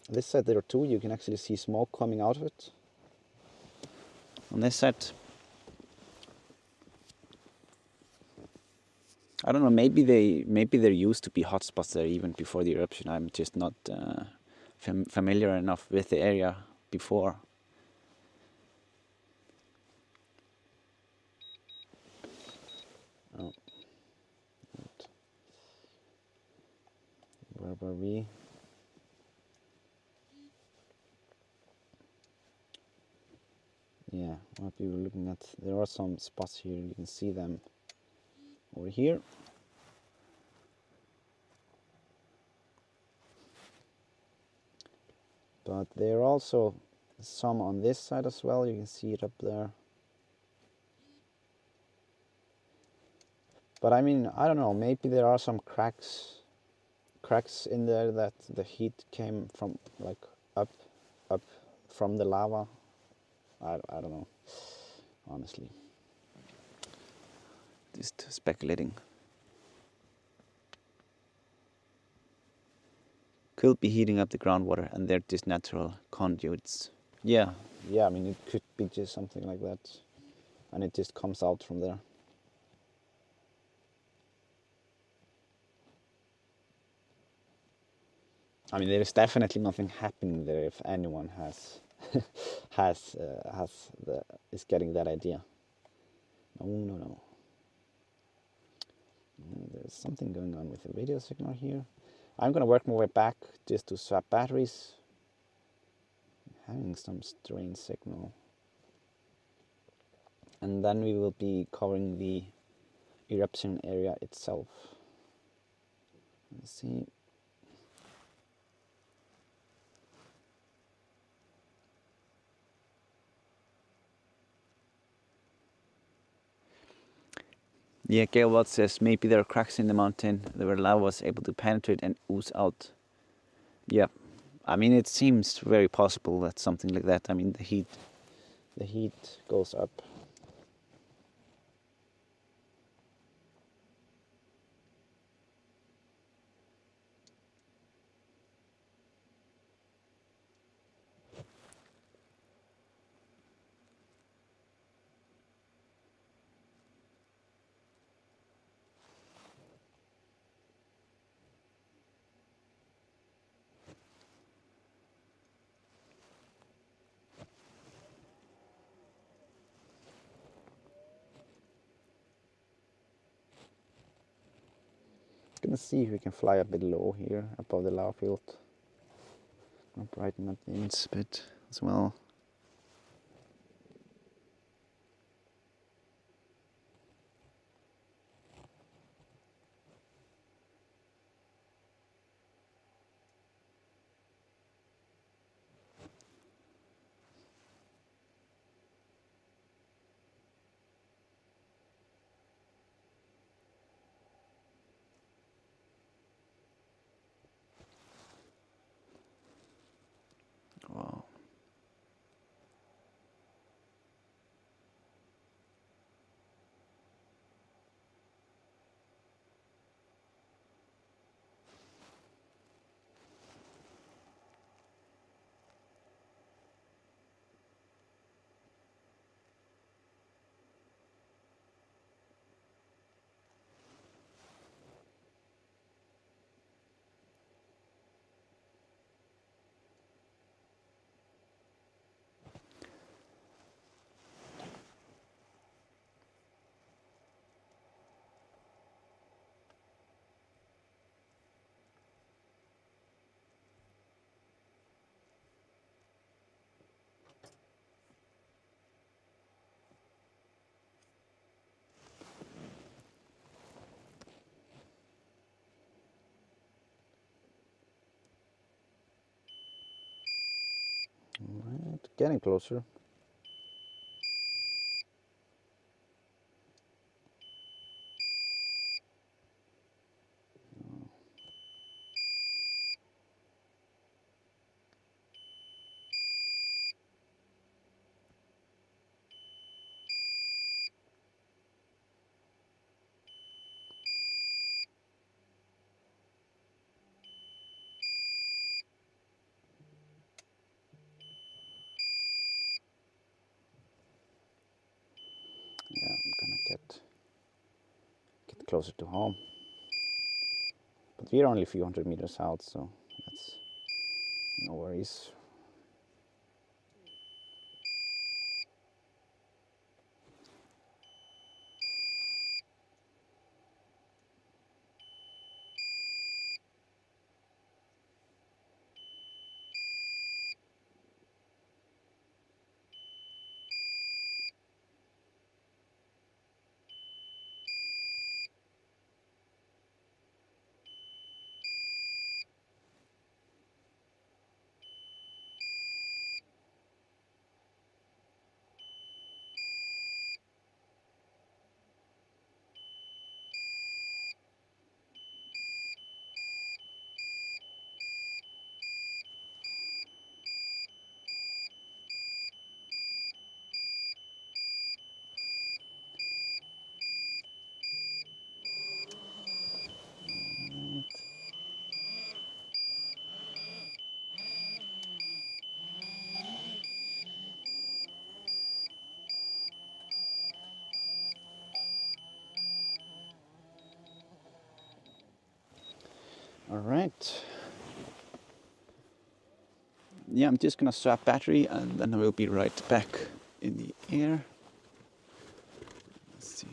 On this side there are two. You can actually see smoke coming out of it. On this side, I don't know. Maybe there used to be hotspots there even before the eruption. I'm just not familiar enough with the area before. Oh, where were we? Yeah, what we were looking at. There are some spots here. You can see them over here. But there are also some on this side as well. You can see it up there. But I mean, I don't know, maybe there are some cracks in there that the heat came from, like up from the lava. I don't know, honestly. Just speculating. Could be heating up the groundwater and they're just natural conduits. Yeah, I mean, it could be just something like that. And it just comes out from there. I mean, there is definitely nothing happening there if anyone is getting that idea. No. There's something going on with the radio signal here. I'm gonna work my way back just to swap batteries. I'm having some strange signal. And then we will be covering the eruption area itself. Let's see. Yeah, Gailwald says maybe there are cracks in the mountain where lava was able to penetrate and ooze out. Yeah, I mean it seems very possible that something like that. I mean the heat goes up. Gonna see if we can fly a bit low here above the lava field. Gonna brighten up the ends a bit as well. Wow. Alright, getting closer. Yeah, I'm gonna get closer to home. But we're only a few hundred meters out, so that's no worries. All right. Yeah, I'm just gonna swap battery and then I will be right back in the air. Let's see.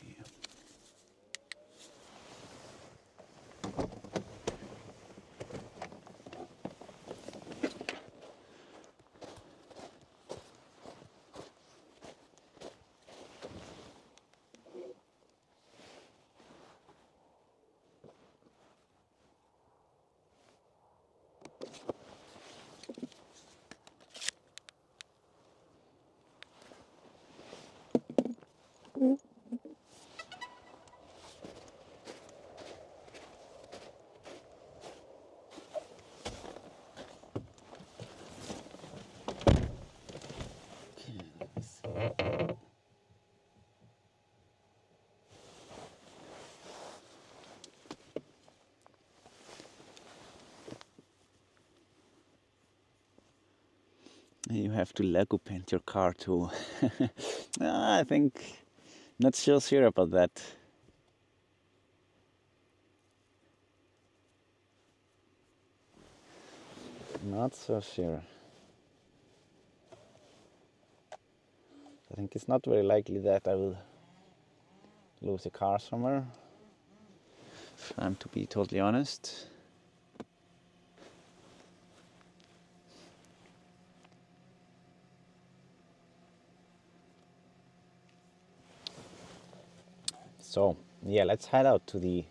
You have to Lego paint your car too. I think, not so sure about that. Not so sure. I think it's not very likely that I will lose a car somewhere, if I'm to be totally honest. So yeah, let's head out to the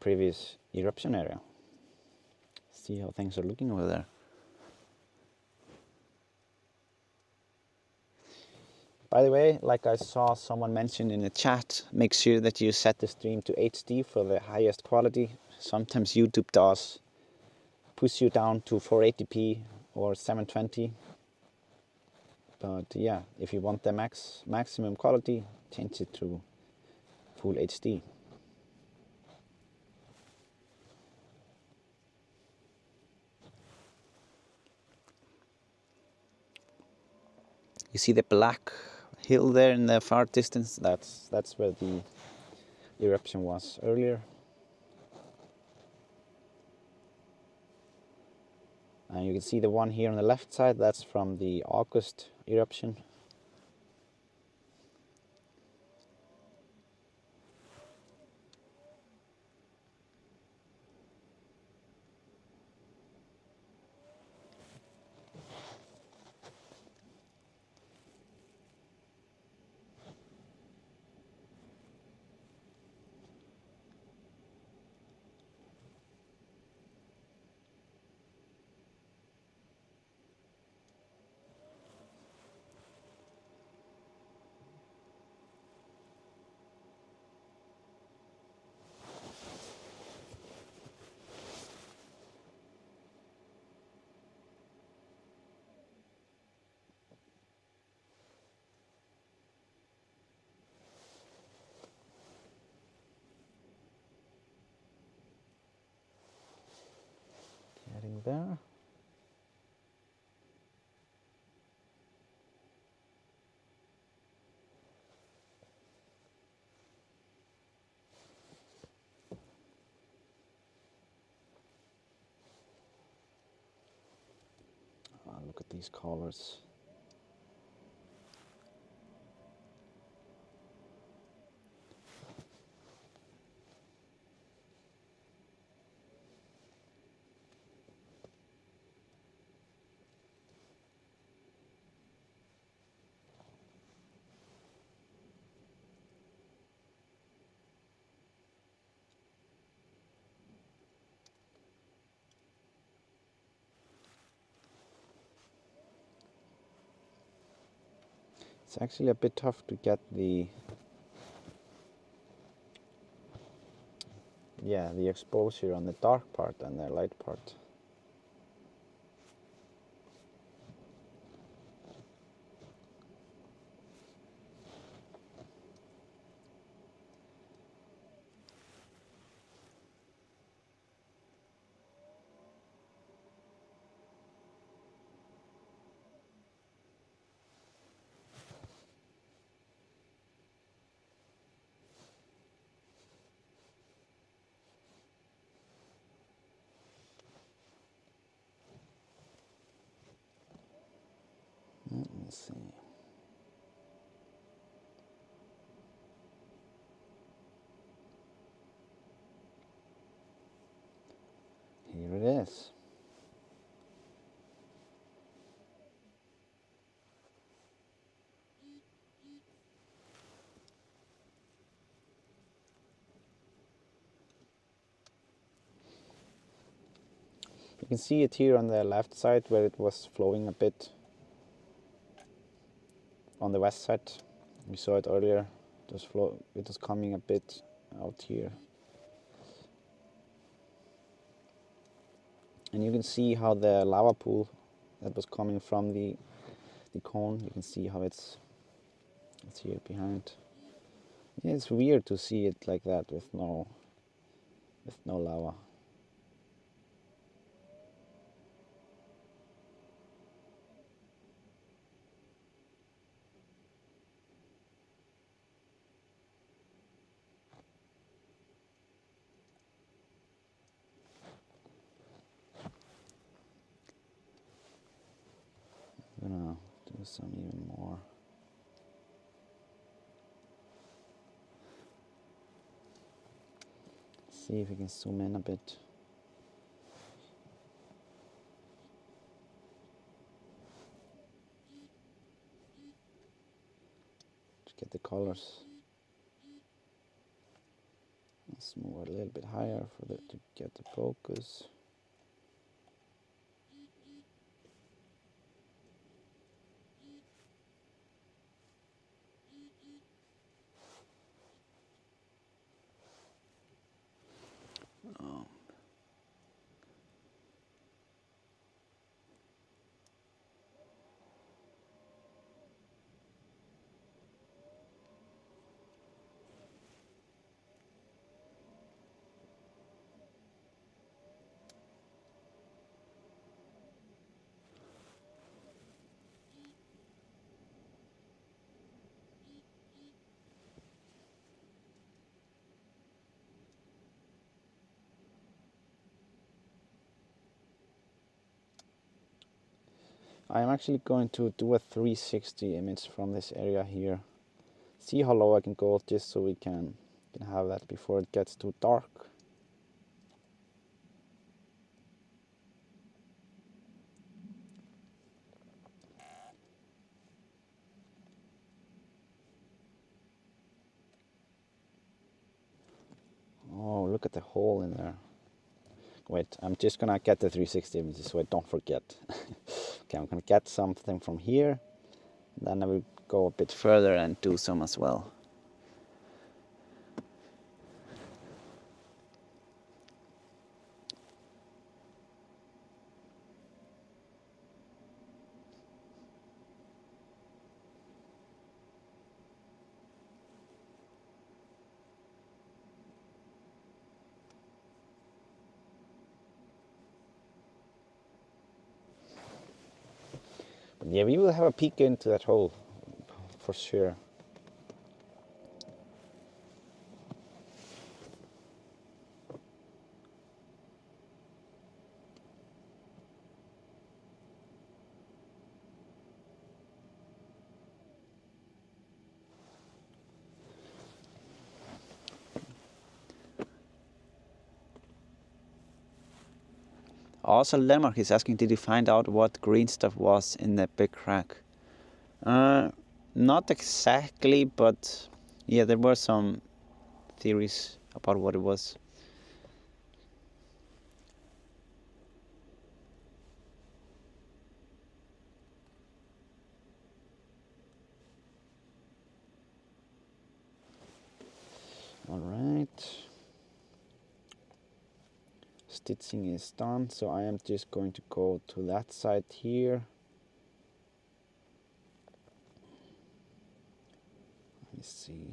previous eruption area. See how things are looking over there. By the way, like I saw someone mention in the chat, make sure that you set the stream to HD for the highest quality. Sometimes YouTube does push you down to 480p or 720. But yeah, if you want the maximum quality, change it to full HD. You see the black hill there in the far distance? That's where the eruption was earlier. And you can see the one here on the left side, that's from the August eruption. Getting there. Look at these colors. It's actually a bit tough to get the exposure on the dark part and the light part. Let's see. Here it is. You can see it here on the left side where it was flowing a bit. On the west side, we saw it earlier. It was coming a bit out here. And you can see how the lava pool that was coming from the cone, you can see how it's here behind. Yeah, it's weird to see it like that with no lava. do some even more. See if we can zoom in a bit. To get the colors. Let's move a little bit higher for that to get the focus. Oh. I am actually going to do a 360 image from this area here. See how low I can go just so we can have that before it gets too dark. Oh, look at the hole in there. Wait, I'm just gonna get the 360 images so I don't forget. Okay, I'm gonna get something from here. Then I will go a bit further and do some as well. But yeah, we will have a peek into that hole for sure. Also, Lenmark is asking, did you find out what green stuff was in the big crack? Not exactly, but yeah, there were some theories about what it was. All right. Stitching is done, so I am just going to go to that side here. Let me see.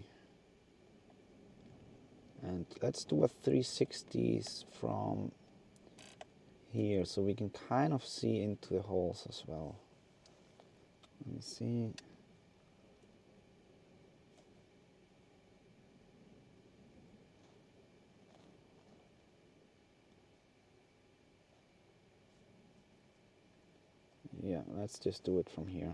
And let's do a 360s from here so we can kind of see into the holes as well. Let me see. Yeah, let's just do it from here.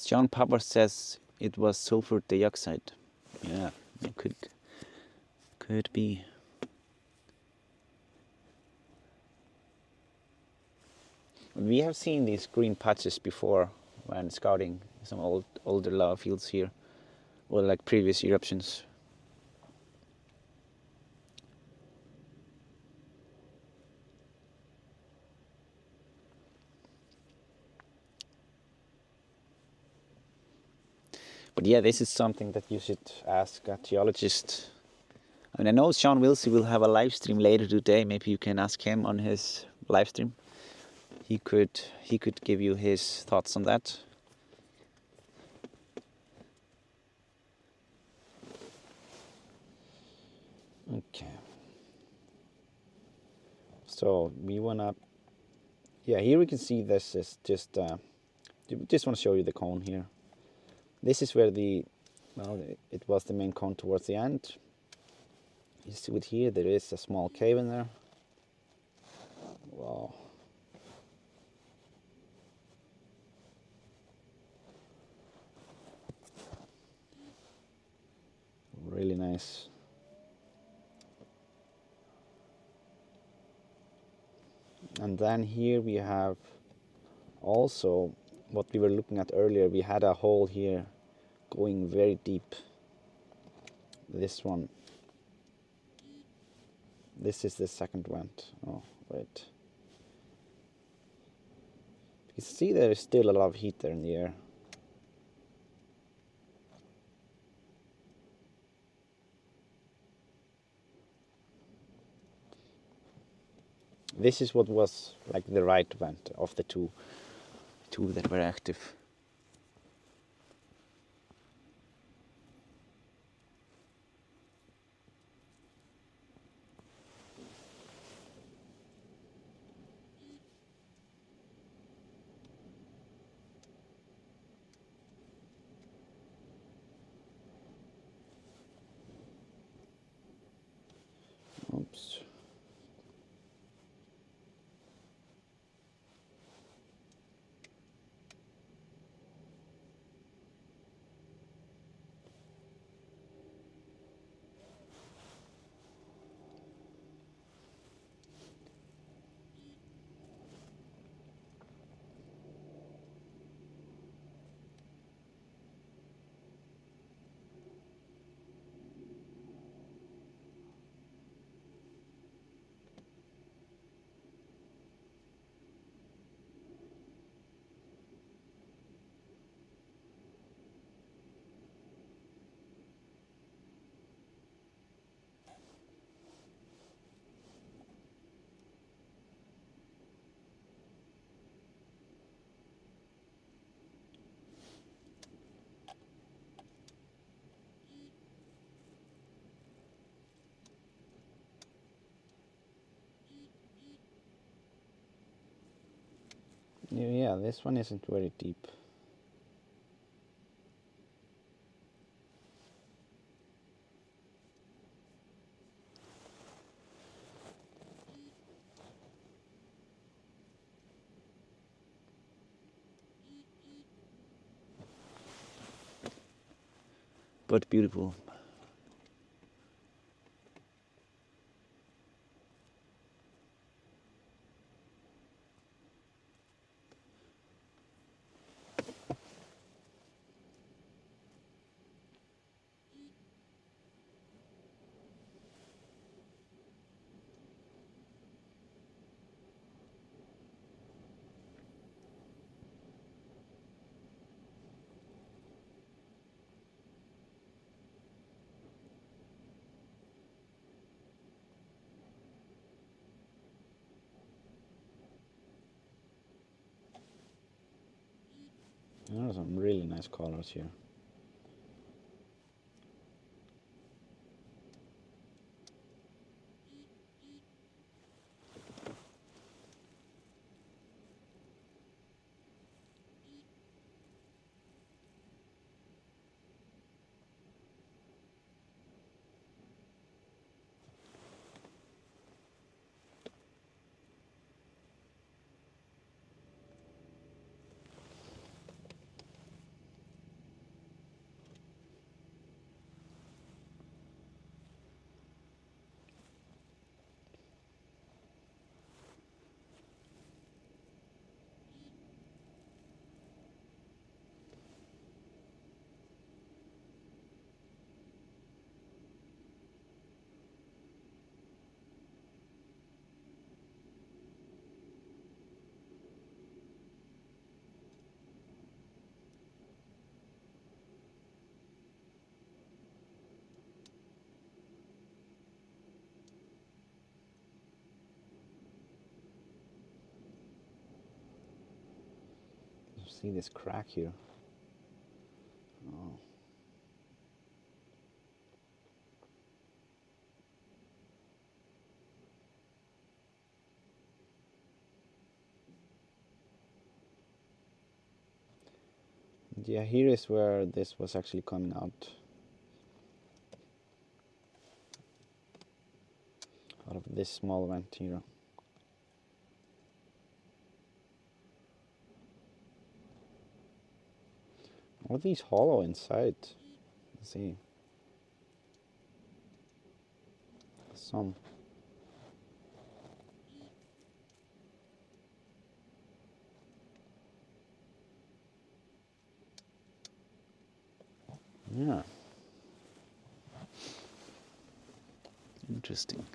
John Popper says it was sulfur dioxide. Yeah, it could be. We have seen these green patches before when scouting some older lava fields here, or like previous eruptions. But yeah, this is something that you should ask a geologist. I mean, I know Sean Wilsey will have a live stream later today. Maybe you can ask him on his live stream. He could give you his thoughts on that. Okay. So we wanna, yeah, here we can see this is just want to show you the cone here. This is where the, well, it was the main cone towards the end. You see it here, there is a small cave in there. Wow. Really nice. And then here we have also what we were looking at earlier. We had a hole here going very deep. This one. This is the second vent. Oh, wait. You see there is still a lot of heat there in the air. This is what was like the right vent of the two that were active. Oops. Yeah, this one isn't very deep. But beautiful. There are some really nice colors here. See this crack here? Oh. Yeah, here is where this was actually coming out of this small vent here. All these hollow inside. Let's see. Some. Yeah. Interesting.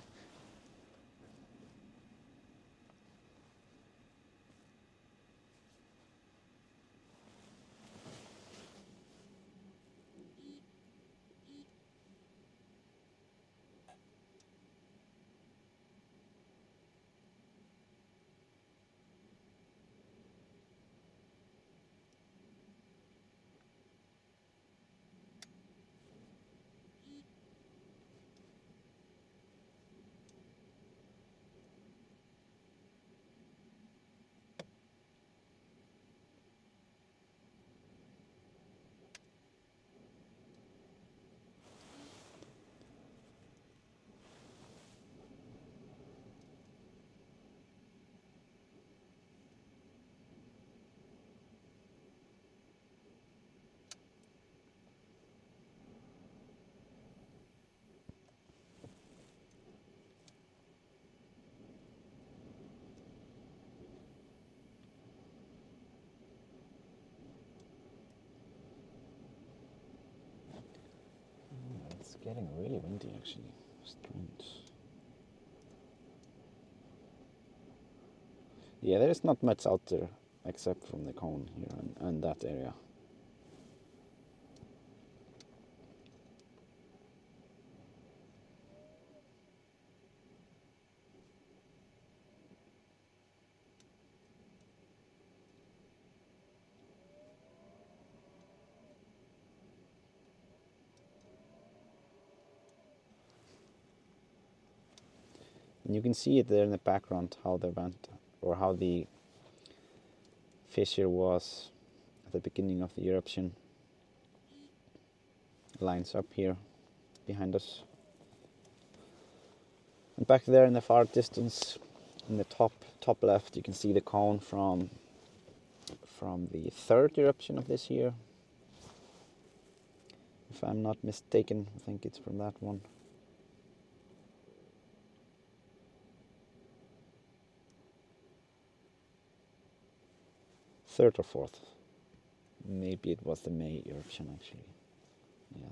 It's getting really windy actually. Strange. Yeah, there is not much out there except from the cone here and that area. And you can see it there in the background how the vent or how the fissure was at the beginning of the eruption. Lines up here behind us. And back there in the far distance, in the top left, you can see the cone from the third eruption of this year. If I'm not mistaken, I think it's from that one. Third or fourth. Maybe it was the May eruption actually. Yeah.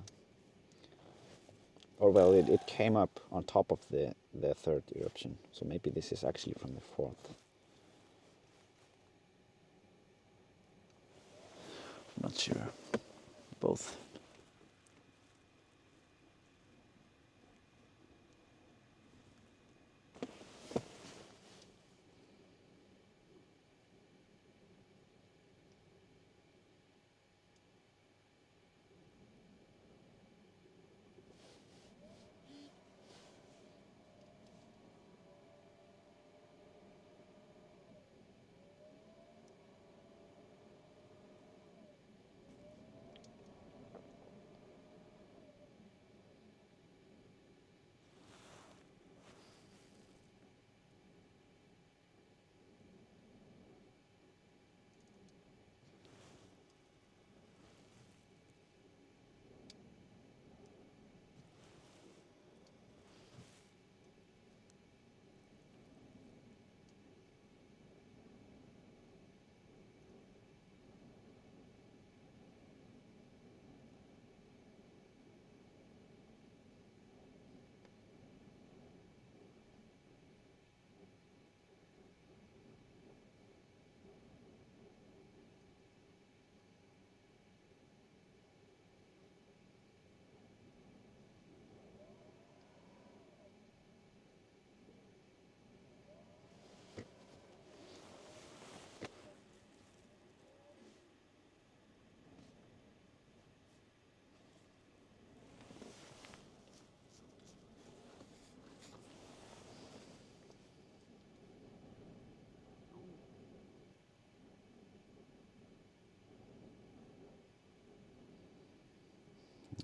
Or well, it came up on top of the third eruption. So maybe this is actually from the fourth. I'm not sure. Both.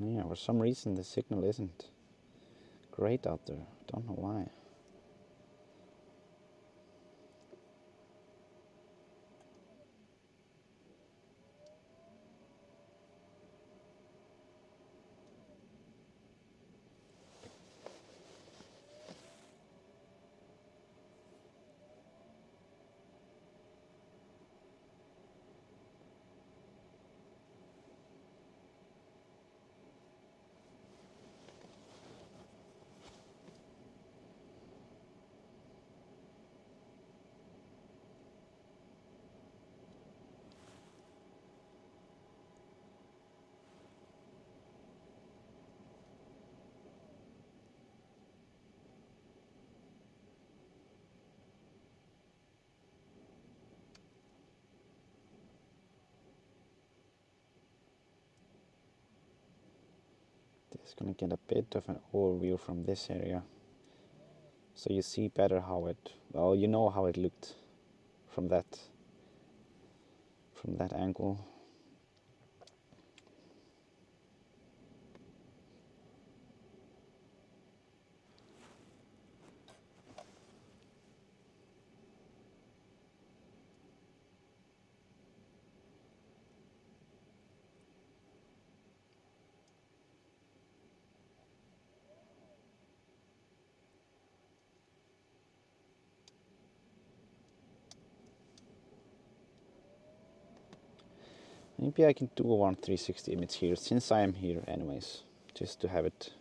Yeah, for some reason the signal isn't great out there. Don't know why. Just gonna get a bit of an overview from this area, so you see better how it. Well, you know how it looked from that angle. Maybe I can do a 360 image here, since I am here anyways, just to have it.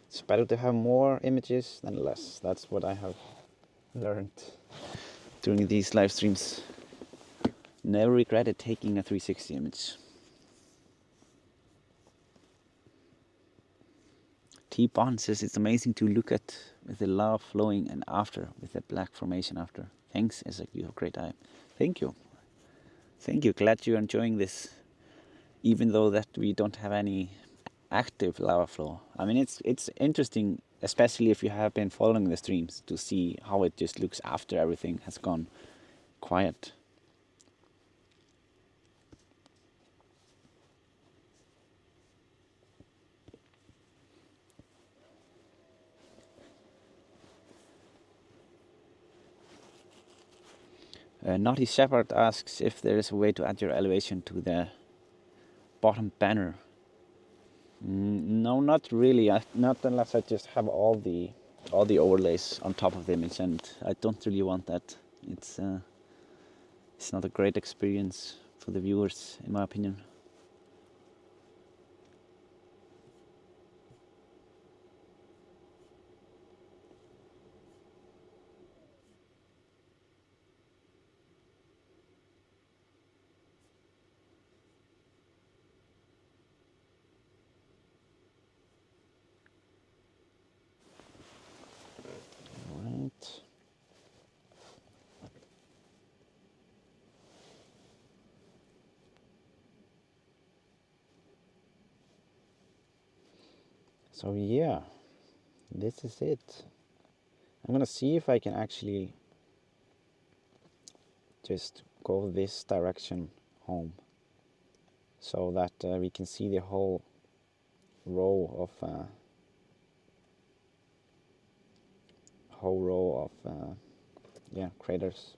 It's better to have more images than less. That's what I have learned during these live streams. Never regretted taking a 360 image. T-Bond says it's amazing to look at with the lava flowing and after, with the black formation after. Thanks, Isak, you have a great eye. Thank you. Thank you, glad you're enjoying this, even though that we don't have any active lava flow. I mean, it's interesting, especially if you have been following the streams, to see how it just looks after everything has gone quiet. Naughty Shepherd asks if there is a way to add your elevation to the bottom banner. No, not really. Not unless I just have all the overlays on top of the image, and I don't really want that. It's not a great experience for the viewers, in my opinion. Right. So yeah, this is it. I'm gonna see if I can actually just go this direction home, so that we can see the whole row of yeah, craters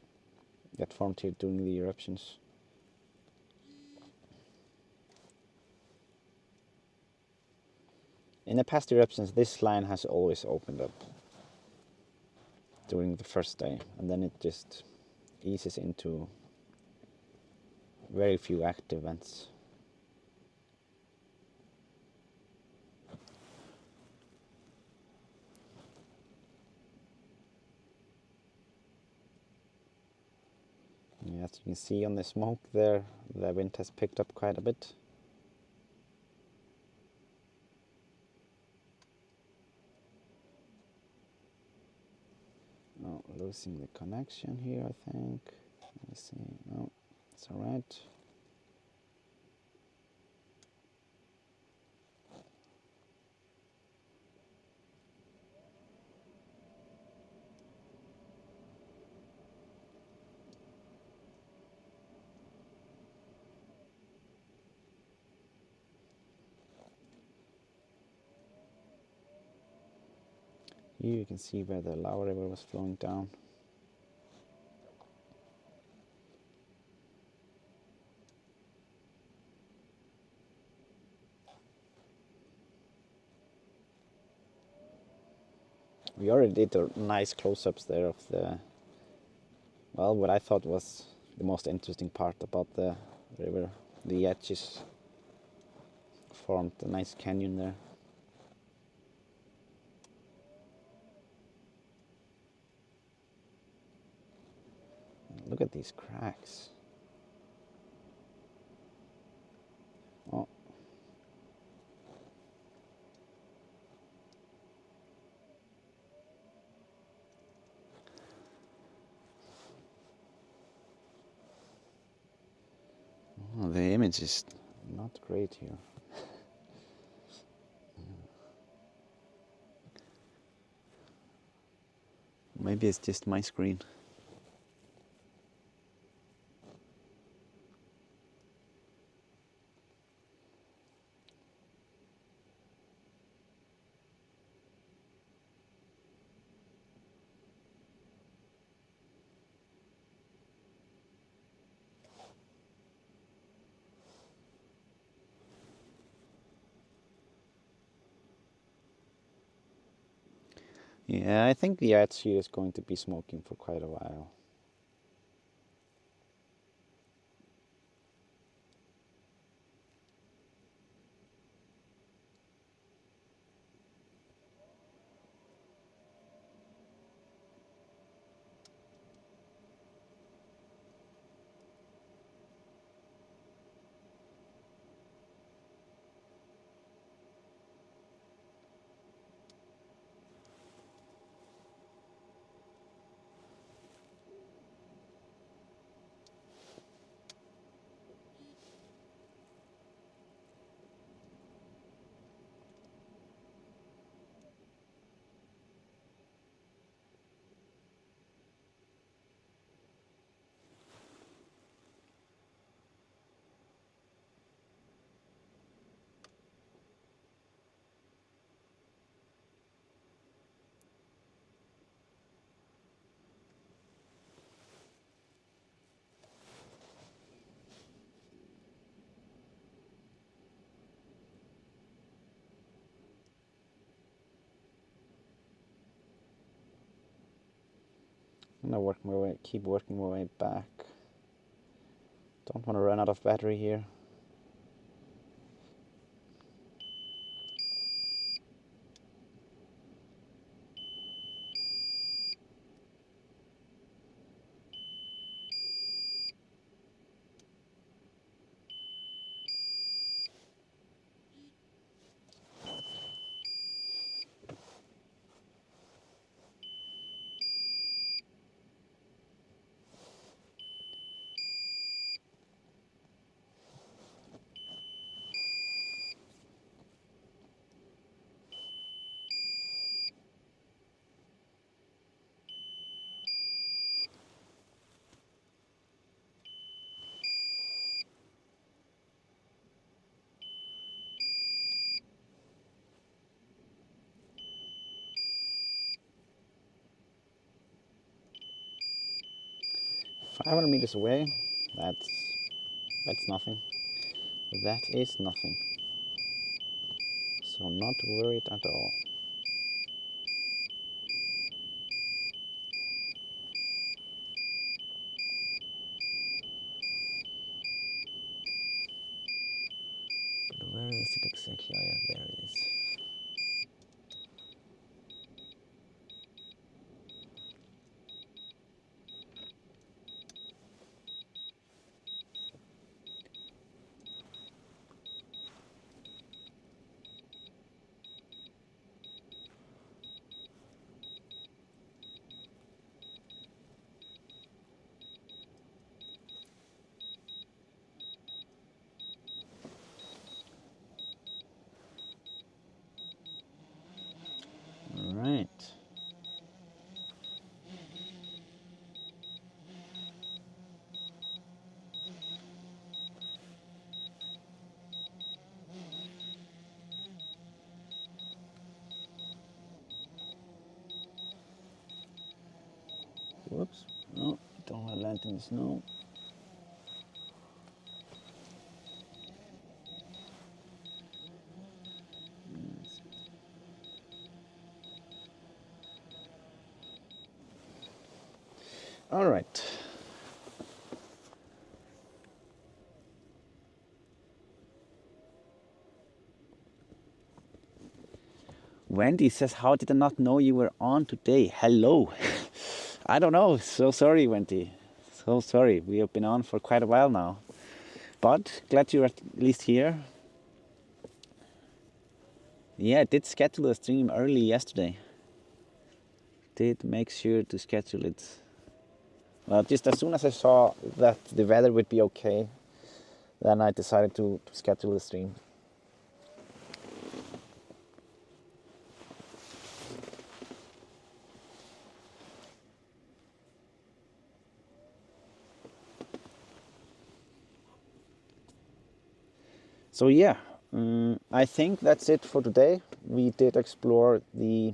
that formed here during the eruptions. In the past eruptions, this line has always opened up during the first day, and then it just eases into very few active vents. Yeah, as you can see on the smoke there, the wind has picked up quite a bit. Oh, losing the connection here, I think. Let me see. No, it's alright. Here you can see where the lava river was flowing down. We already did a nice close-ups there of the, well, what I thought was the most interesting part about the river. The edges formed a nice canyon there. Look at these cracks. Oh. Oh, the image is not great here. Maybe it's just my screen. Yeah, I think the edge here is going to be smoking for quite a while. I'm gonna keep working my way back. Don't want to run out of battery here. If 500 meters away, that's nothing. That is nothing. So not worried at all. But where is it exactly? Oh yeah, there it is. Whoops. No, don't want to land in the snow. All right. Wendy says, how did I not know you were on today? Hello. I don't know. So sorry, Wendy. So sorry. We have been on for quite a while now. But glad you're at least here. Yeah, I did schedule a stream early yesterday. Did make sure to schedule it. Well, just as soon as I saw that the weather would be okay, then I decided to schedule the stream. So yeah, I think that's it for today. We did explore the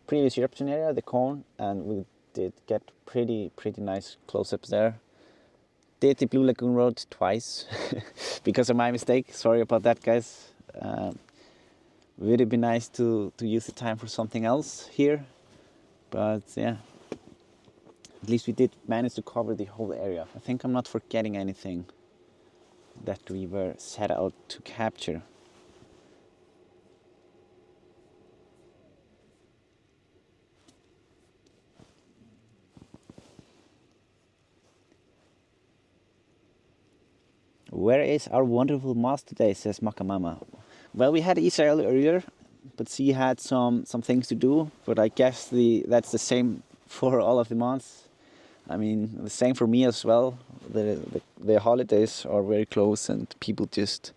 previous eruption area, the cone, and we did get pretty nice close-ups there. Did the Blue Lagoon Road twice because of my mistake. Sorry about that, guys. Would it be nice to use the time for something else here? But yeah, at least we did manage to cover the whole area. I think I'm not forgetting anything that we were set out to capture. Where is our wonderful moss today, says Makamama. Well, we had Israel earlier, but she had some things to do, but I guess that's the same for all of the months. I mean, the same for me as well. The holidays are very close and people just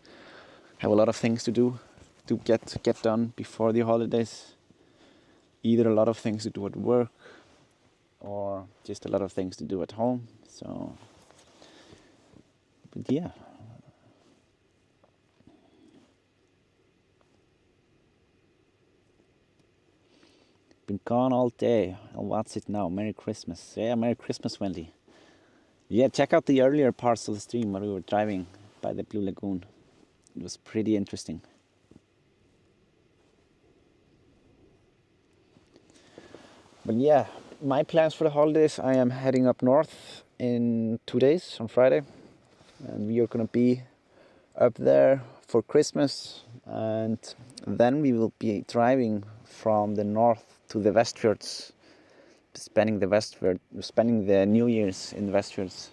have a lot of things to do to get done before the holidays. Either a lot of things to do at work or just a lot of things to do at home. So, but yeah. Been gone all day. I'll watch it now. Merry Christmas. Yeah, Merry Christmas, Wendy. Yeah, check out the earlier parts of the stream where we were driving by the Blue Lagoon. It was pretty interesting. But yeah, my plans for the holidays, I am heading up north in 2 days on Friday. And we are going to be up there for Christmas. And then we will be driving from the north to the Westfjords, spending the New Year's in the Westfjords.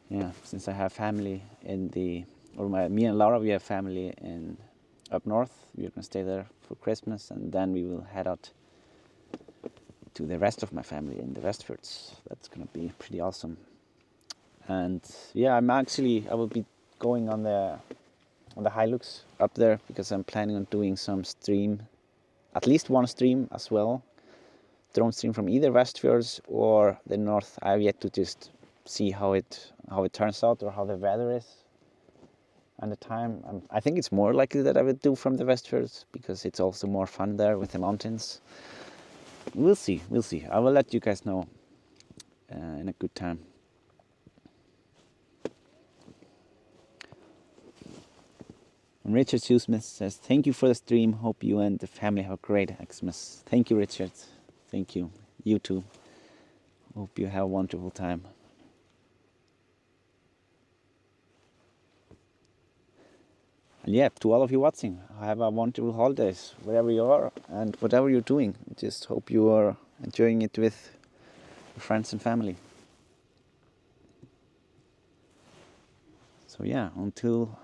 Yeah, since I have family me and Laura, we have family up north. We're gonna stay there for Christmas, and then we will head out to the rest of my family in the Westfjords. That's gonna be pretty awesome. And yeah, I will be going on the Hilux up there because I'm planning on doing some stream, at least one stream as well, drone stream from either Westfjords or the north. I've yet to just see how it turns out or how the weather is and the time. I think it's more likely that I would do from the Westfjords because it's also more fun there with the mountains. We'll see. I will let you guys know in a good time. And Richard Shoesmith says, thank you for the stream. Hope you and the family have a great Xmas. Thank you, Richard. Thank you. You too. Hope you have a wonderful time. And yeah, to all of you watching, have a wonderful holidays, wherever you are and whatever you're doing. Just hope you are enjoying it with your friends and family. So yeah, until